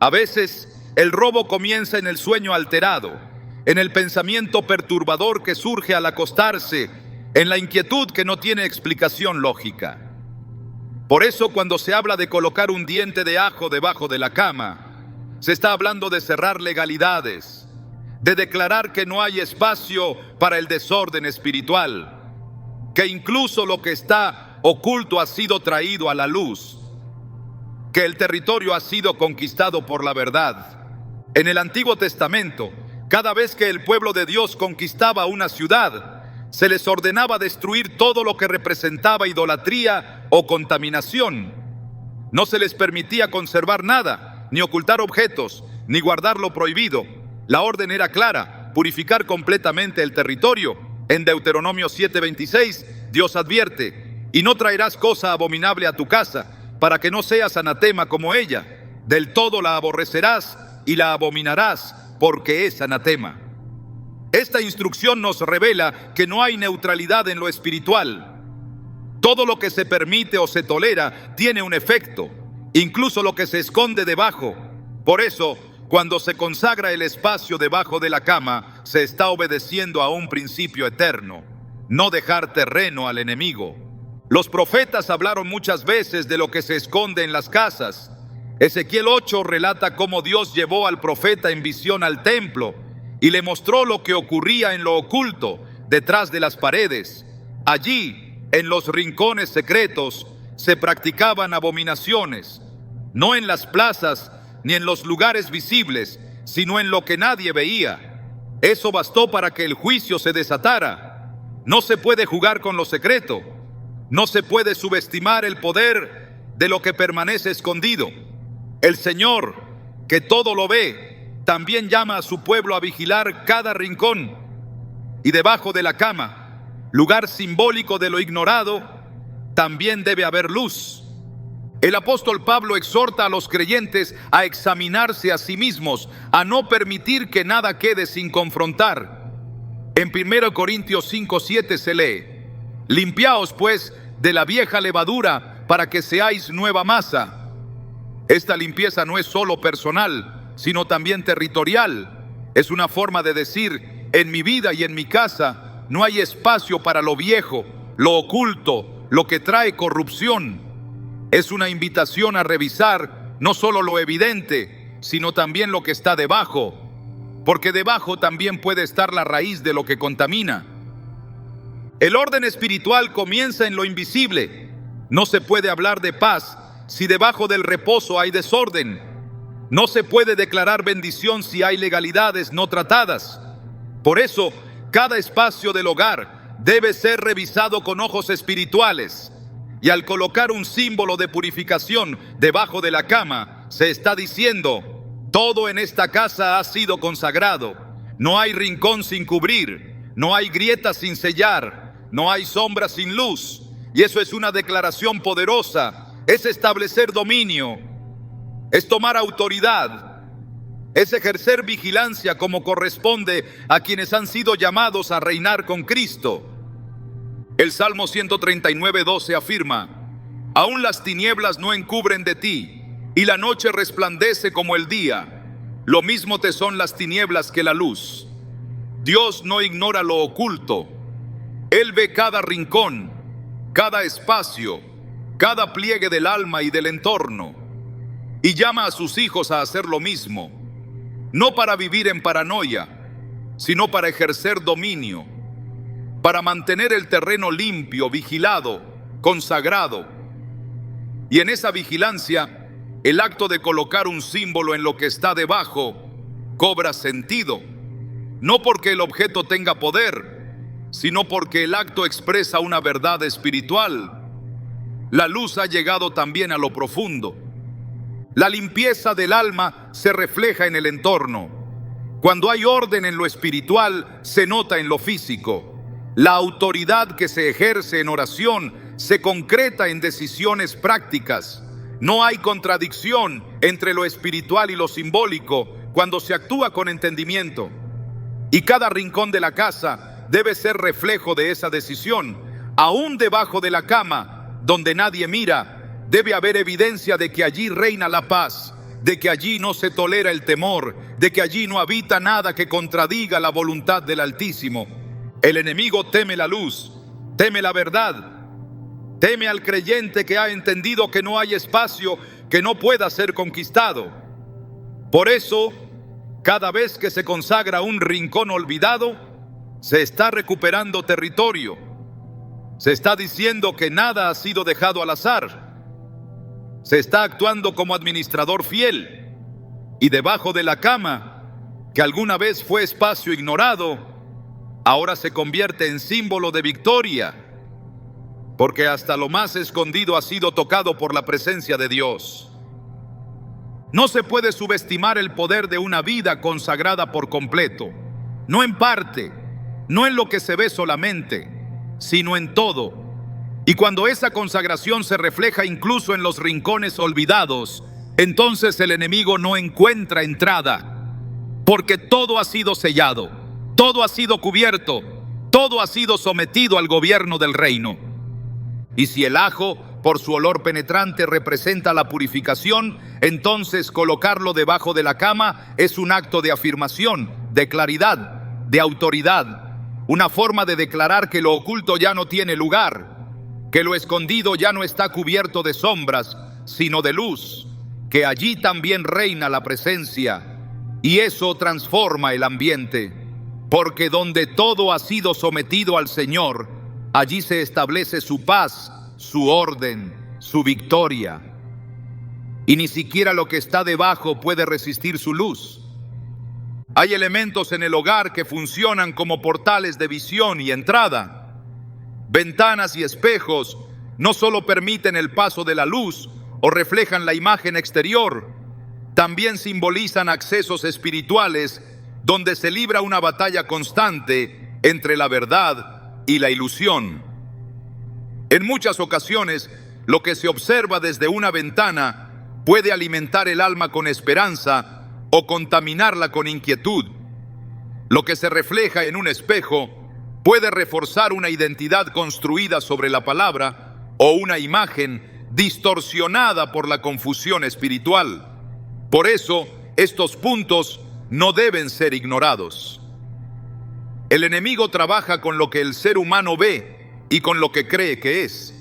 S1: A veces el robo comienza en el sueño alterado, en el pensamiento perturbador que surge al acostarse, en la inquietud que no tiene explicación lógica. Por eso, cuando se habla de colocar un diente de ajo debajo de la cama, se está hablando de cerrar legalidades, de declarar que no hay espacio para el desorden espiritual, que incluso lo que está oculto ha sido traído a la luz, que el territorio ha sido conquistado por la verdad. En el Antiguo Testamento, cada vez que el pueblo de Dios conquistaba una ciudad, se les ordenaba destruir todo lo que representaba idolatría o contaminación. No se les permitía conservar nada, ni ocultar objetos, ni guardar lo prohibido. La orden era clara: purificar completamente el territorio. En Deuteronomio 7:26, Dios advierte: y no traerás cosa abominable a tu casa, para que no seas anatema como ella. Del todo la aborrecerás y la abominarás, porque es anatema. Esta instrucción nos revela que no hay neutralidad en lo espiritual. Todo lo que se permite o se tolera tiene un efecto, incluso lo que se esconde debajo. Por eso, cuando se consagra el espacio debajo de la cama, se está obedeciendo a un principio eterno: no dejar terreno al enemigo. Los profetas hablaron muchas veces de lo que se esconde en las casas. Ezequiel 8 relata cómo Dios llevó al profeta en visión al templo y le mostró lo que ocurría en lo oculto, detrás de las paredes. Allí, en los rincones secretos, se practicaban abominaciones, no en las plazas ni en los lugares visibles, sino en lo que nadie veía. Eso bastó para que el juicio se desatara. No se puede jugar con lo secreto. No se puede subestimar el poder de lo que permanece escondido. El Señor, que todo lo ve, también llama a su pueblo a vigilar cada rincón. Y debajo de la cama, lugar simbólico de lo ignorado, también debe haber luz. El apóstol Pablo exhorta a los creyentes a examinarse a sí mismos, a no permitir que nada quede sin confrontar. En 1 Corintios 5:7 se lee: limpiaos pues de la vieja levadura para que seáis nueva masa. Esta limpieza no es solo personal, sino también territorial. Es una forma de decir: en mi vida y en mi casa no hay espacio para lo viejo, lo oculto, lo que trae corrupción. Es una invitación a revisar no solo lo evidente, sino también lo que está debajo, porque debajo también puede estar la raíz de lo que contamina. El orden espiritual comienza en lo invisible. No se puede hablar de paz si debajo del reposo hay desorden. No se puede declarar bendición si hay legalidades no tratadas. Por eso, cada espacio del hogar debe ser revisado con ojos espirituales. Y al colocar un símbolo de purificación debajo de la cama, se está diciendo: todo en esta casa ha sido consagrado. No hay rincón sin cubrir, no hay grieta sin sellar, no hay sombra sin luz. Y eso es una declaración poderosa. Es establecer dominio, es tomar autoridad, Es ejercer vigilancia como corresponde a quienes han sido llamados a reinar con Cristo. El Salmo 139:12 afirma: aún las tinieblas no encubren de ti, y la noche resplandece como el día. Lo mismo te son las tinieblas que la luz. Dios no ignora lo oculto. Él ve cada rincón, cada espacio, cada pliegue del alma y del entorno, y llama a sus hijos a hacer lo mismo, no para vivir en paranoia, sino para ejercer dominio, para mantener el terreno limpio, vigilado, consagrado. Y en esa vigilancia, el acto de colocar un símbolo en lo que está debajo cobra sentido, no porque el objeto tenga poder, sino porque el acto expresa una verdad espiritual. La luz ha llegado también a lo profundo. La limpieza del alma se refleja en el entorno. Cuando hay orden en lo espiritual, se nota en lo físico. La autoridad que se ejerce en oración se concreta en decisiones prácticas. No hay contradicción entre lo espiritual y lo simbólico cuando se actúa con entendimiento. Y cada rincón de la casa debe ser reflejo de esa decisión. Aún debajo de la cama, donde nadie mira, debe haber evidencia de que allí reina la paz, de que allí no se tolera el temor, de que allí no habita nada que contradiga la voluntad del Altísimo. El enemigo teme la luz, teme la verdad, teme al creyente que ha entendido que no hay espacio que no pueda ser conquistado. Por eso, cada vez que se consagra un rincón olvidado, se está recuperando territorio. Se está diciendo que nada ha sido dejado al azar. Se está actuando como administrador fiel. Y debajo de la cama, que alguna vez fue espacio ignorado, ahora se convierte en símbolo de victoria, porque hasta lo más escondido ha sido tocado por la presencia de Dios. No se puede subestimar el poder de una vida consagrada por completo, no en parte, no en lo que se ve solamente, sino en todo. Y cuando esa consagración se refleja incluso en los rincones olvidados, entonces el enemigo no encuentra entrada, porque todo ha sido sellado, todo ha sido cubierto, todo ha sido sometido al gobierno del reino. Y si el ajo, por su olor penetrante, representa la purificación, entonces colocarlo debajo de la cama es un acto de afirmación, de claridad, de autoridad. Una forma de declarar que lo oculto ya no tiene lugar, que lo escondido ya no está cubierto de sombras, sino de luz, que allí también reina la presencia, y eso transforma el ambiente, porque donde todo ha sido sometido al Señor, allí se establece su paz, su orden, su victoria, y ni siquiera lo que está debajo puede resistir su luz. Hay elementos en el hogar que funcionan como portales de visión y entrada. Ventanas y espejos no solo permiten el paso de la luz o reflejan la imagen exterior, también simbolizan accesos espirituales donde se libra una batalla constante entre la verdad y la ilusión. En muchas ocasiones, lo que se observa desde una ventana puede alimentar el alma con esperanza o contaminarla con inquietud. Lo que se refleja en un espejo puede reforzar una identidad construida sobre la palabra o una imagen distorsionada por la confusión espiritual. Por eso, estos puntos no deben ser ignorados. El enemigo trabaja con lo que el ser humano ve y con lo que cree que es.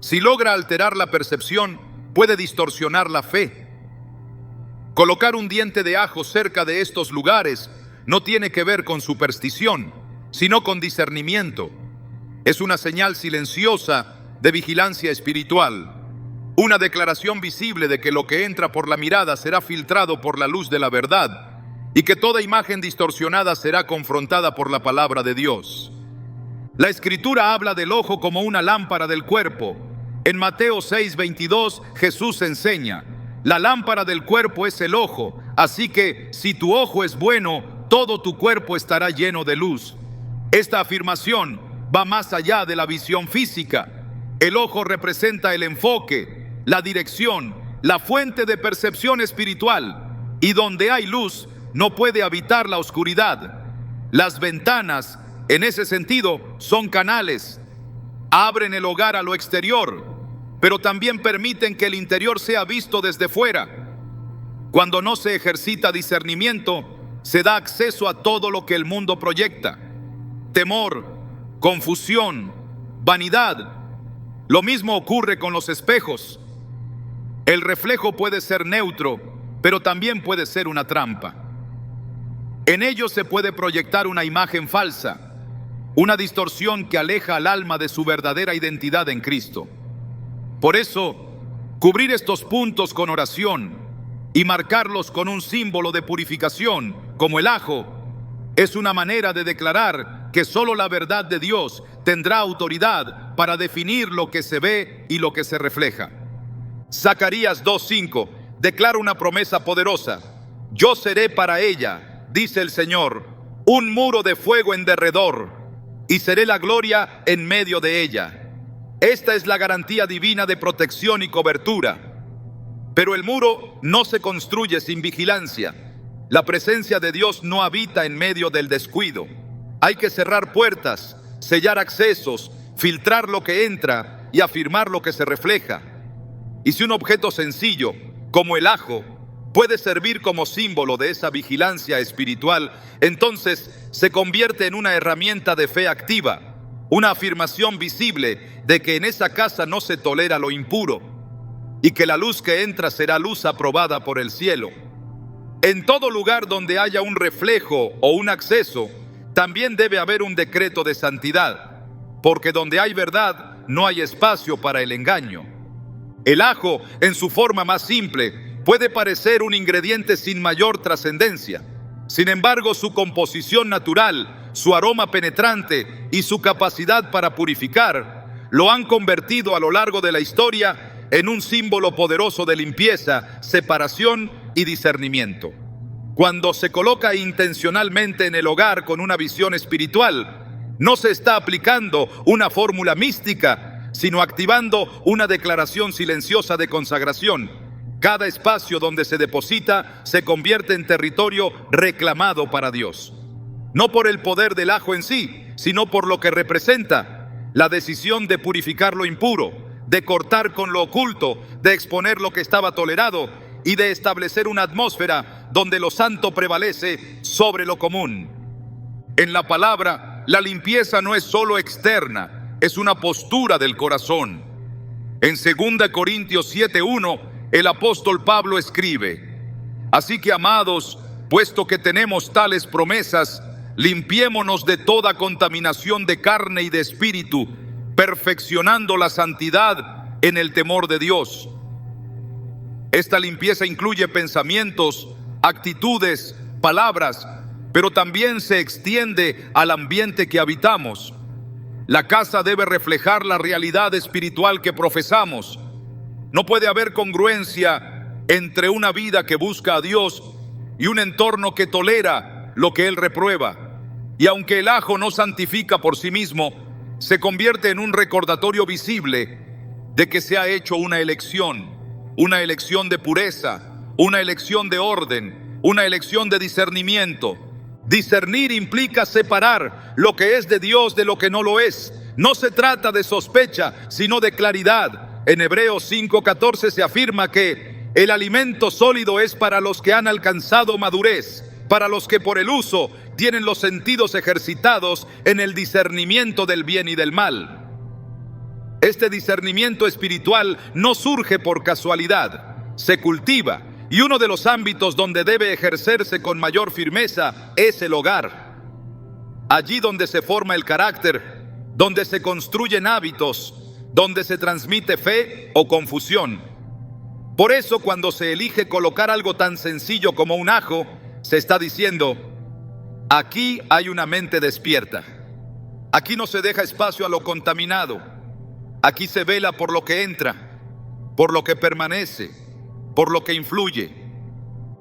S1: Si logra alterar la percepción, puede distorsionar la fe. Colocar un diente de ajo cerca de estos lugares no tiene que ver con superstición, sino con discernimiento. Es una señal silenciosa de vigilancia espiritual, una declaración visible de que lo que entra por la mirada será filtrado por la luz de la verdad y que toda imagen distorsionada será confrontada por la palabra de Dios. La Escritura habla del ojo como una lámpara del cuerpo. En Mateo 6:22, Jesús enseña: la lámpara del cuerpo es el ojo, así que si tu ojo es bueno, todo tu cuerpo estará lleno de luz. Esta afirmación va más allá de la visión física. El ojo representa el enfoque, la dirección, la fuente de percepción espiritual. y donde hay luz no puede habitar la oscuridad. Las ventanas, en ese sentido, son canales. Abren el hogar a lo exterior, pero también permiten que el interior sea visto desde fuera. Cuando no se ejercita discernimiento, se da acceso a todo lo que el mundo proyecta: temor, confusión, vanidad. Lo mismo ocurre con los espejos. El reflejo puede ser neutro, pero también puede ser una trampa. En ellos se puede proyectar una imagen falsa, una distorsión que aleja al alma de su verdadera identidad en Cristo. Por eso, cubrir estos puntos con oración y marcarlos con un símbolo de purificación, como el ajo, es una manera de declarar que solo la verdad de Dios tendrá autoridad para definir lo que se ve y lo que se refleja. Zacarías 2:5 declara una promesa poderosa: yo seré para ella, dice el Señor, un muro de fuego en derredor, y seré la gloria en medio de ella. Esta es la garantía divina de protección y cobertura. Pero el muro no se construye sin vigilancia. La presencia de Dios no habita en medio del descuido. Hay que cerrar puertas, sellar accesos, filtrar lo que entra y afirmar lo que se refleja. Y si un objeto sencillo, como el ajo, puede servir como símbolo de esa vigilancia espiritual, entonces se convierte en una herramienta de fe activa, una afirmación visible de que en esa casa no se tolera lo impuro y que la luz que entra será luz aprobada por el cielo. En todo lugar donde haya un reflejo o un acceso, también debe haber un decreto de santidad, porque donde hay verdad no hay espacio para el engaño. El ajo, en su forma más simple, puede parecer un ingrediente sin mayor trascendencia. Sin embargo, su composición natural, su aroma penetrante y su capacidad para purificar lo han convertido a lo largo de la historia en un símbolo poderoso de limpieza, separación y discernimiento. Cuando se coloca intencionalmente en el hogar con una visión espiritual, no se está aplicando una fórmula mística, sino activando una declaración silenciosa de consagración. Cada espacio donde se deposita se convierte en territorio reclamado para Dios. No por el poder del ajo en sí, sino por lo que representa: la decisión de purificar lo impuro, de cortar con lo oculto, de exponer lo que estaba tolerado y de establecer una atmósfera donde lo santo prevalece sobre lo común. En la palabra, la limpieza no es solo externa, es una postura del corazón. En 2 Corintios 7:1, el apóstol Pablo escribe: así que, amados, puesto que tenemos tales promesas, limpiémonos de toda contaminación de carne y de espíritu, perfeccionando la santidad en el temor de Dios. Esta limpieza incluye pensamientos, actitudes, palabras, pero también se extiende al ambiente que habitamos. La casa debe reflejar la realidad espiritual que profesamos. No puede haber congruencia entre una vida que busca a Dios y un entorno que tolera lo que Él reprueba. Y aunque el ajo no santifica por sí mismo, se convierte en un recordatorio visible de que se ha hecho una elección de pureza, una elección de orden, una elección de discernimiento. Discernir implica separar lo que es de Dios de lo que no lo es. No se trata de sospecha, sino de claridad. En Hebreos 5:14 se afirma que el alimento sólido es para los que han alcanzado madurez, para los que por el uso tienen los sentidos ejercitados en el discernimiento del bien y del mal. Este discernimiento espiritual no surge por casualidad, se cultiva, y uno de los ámbitos donde debe ejercerse con mayor firmeza es el hogar. Allí donde se forma el carácter, donde se construyen hábitos, donde se transmite fe o confusión. Por eso, cuando se elige colocar algo tan sencillo como un ajo, se está diciendo: aquí hay una mente despierta. Aquí no se deja espacio a lo contaminado. Aquí se vela por lo que entra, por lo que permanece, por lo que influye.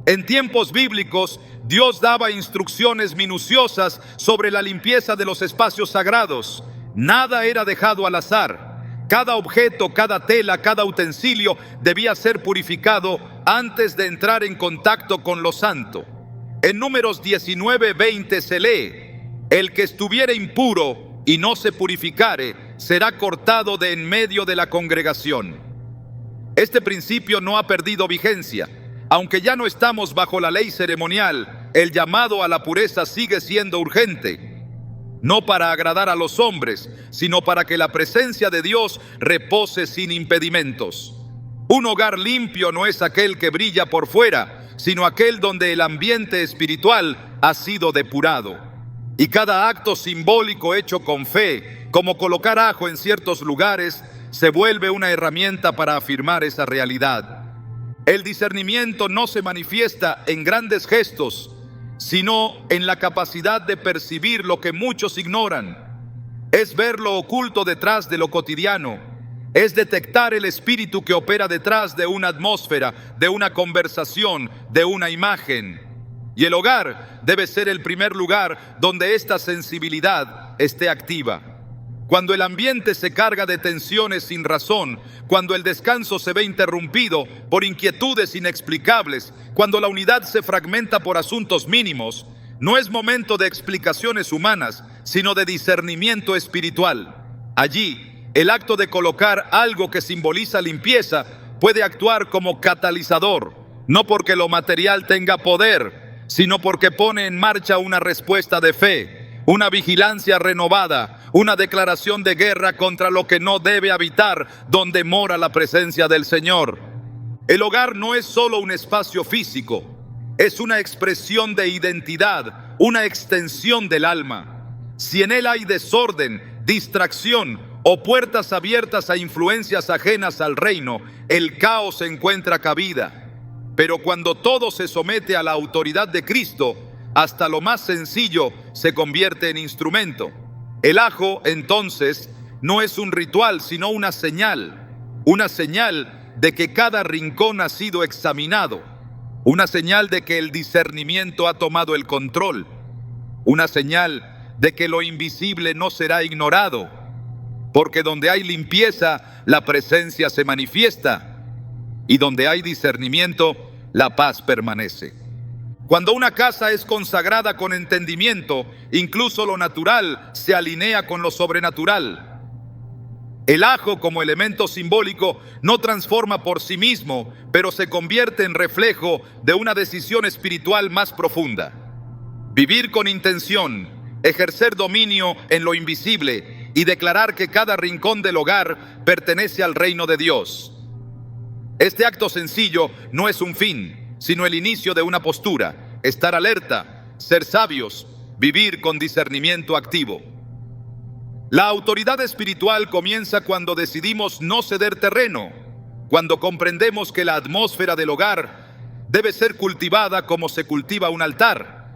S1: En tiempos bíblicos, Dios daba instrucciones minuciosas sobre la limpieza de los espacios sagrados. Nada era dejado al azar. Cada objeto, cada tela, cada utensilio debía ser purificado antes de entrar en contacto con lo santo. En Números 19:20 se lee: el que estuviere impuro y no se purificare, será cortado de en medio de la congregación. Este principio no ha perdido vigencia. Aunque ya no estamos bajo la ley ceremonial, el llamado a la pureza sigue siendo urgente. No para agradar a los hombres, sino para que la presencia de Dios repose sin impedimentos. Un hogar limpio no es aquel que brilla por fuera, sino aquel donde el ambiente espiritual ha sido depurado. Y cada acto simbólico hecho con fe, como colocar ajo en ciertos lugares, se vuelve una herramienta para afirmar esa realidad. El discernimiento no se manifiesta en grandes gestos, sino en la capacidad de percibir lo que muchos ignoran. Es ver lo oculto detrás de lo cotidiano. Es detectar el espíritu que opera detrás de una atmósfera, de una conversación, de una imagen. Y el hogar debe ser el primer lugar donde esta sensibilidad esté activa. Cuando el ambiente se carga de tensiones sin razón, cuando el descanso se ve interrumpido por inquietudes inexplicables, cuando la unidad se fragmenta por asuntos mínimos, no es momento de explicaciones humanas, sino de discernimiento espiritual. Allí, el acto de colocar algo que simboliza limpieza puede actuar como catalizador, no porque lo material tenga poder, sino porque pone en marcha una respuesta de fe, una vigilancia renovada, una declaración de guerra contra lo que no debe habitar donde mora la presencia del Señor. El hogar no es solo un espacio físico, es una expresión de identidad, una extensión del alma. Si en él hay desorden, distracción o puertas abiertas a influencias ajenas al reino, el caos encuentra cabida. Pero cuando todo se somete a la autoridad de Cristo, hasta lo más sencillo se convierte en instrumento. El ajo, entonces, no es un ritual, sino una señal de que cada rincón ha sido examinado, una señal de que el discernimiento ha tomado el control, una señal de que lo invisible no será ignorado, porque donde hay limpieza, la presencia se manifiesta, y donde hay discernimiento, la paz permanece. Cuando una casa es consagrada con entendimiento, incluso lo natural se alinea con lo sobrenatural. El ajo, como elemento simbólico, no transforma por sí mismo, pero se convierte en reflejo de una decisión espiritual más profunda. Vivir con intención, ejercer dominio en lo invisible y declarar que cada rincón del hogar pertenece al reino de Dios. Este acto sencillo no es un fin, sino el inicio de una postura: estar alerta, ser sabios, vivir con discernimiento activo. La autoridad espiritual comienza cuando decidimos no ceder terreno, cuando comprendemos que la atmósfera del hogar debe ser cultivada como se cultiva un altar,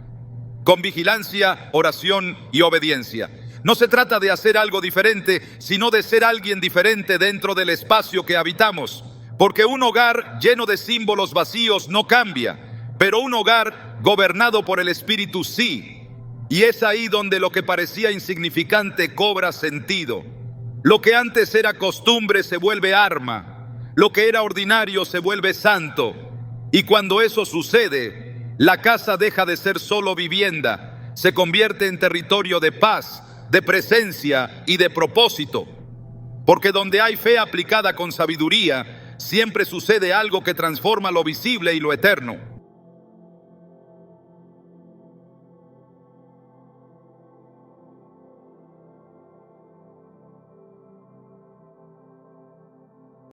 S1: con vigilancia, oración y obediencia. No se trata de hacer algo diferente, sino de ser alguien diferente dentro del espacio que habitamos. Porque un hogar lleno de símbolos vacíos no cambia, pero un hogar gobernado por el Espíritu sí. Y es ahí donde lo que parecía insignificante cobra sentido. Lo que antes era costumbre se vuelve arma. Lo que era ordinario se vuelve santo. Y cuando eso sucede, la casa deja de ser solo vivienda, se convierte en territorio de paz, de presencia y de propósito. Porque donde hay fe aplicada con sabiduría, siempre sucede algo que transforma lo visible y lo eterno.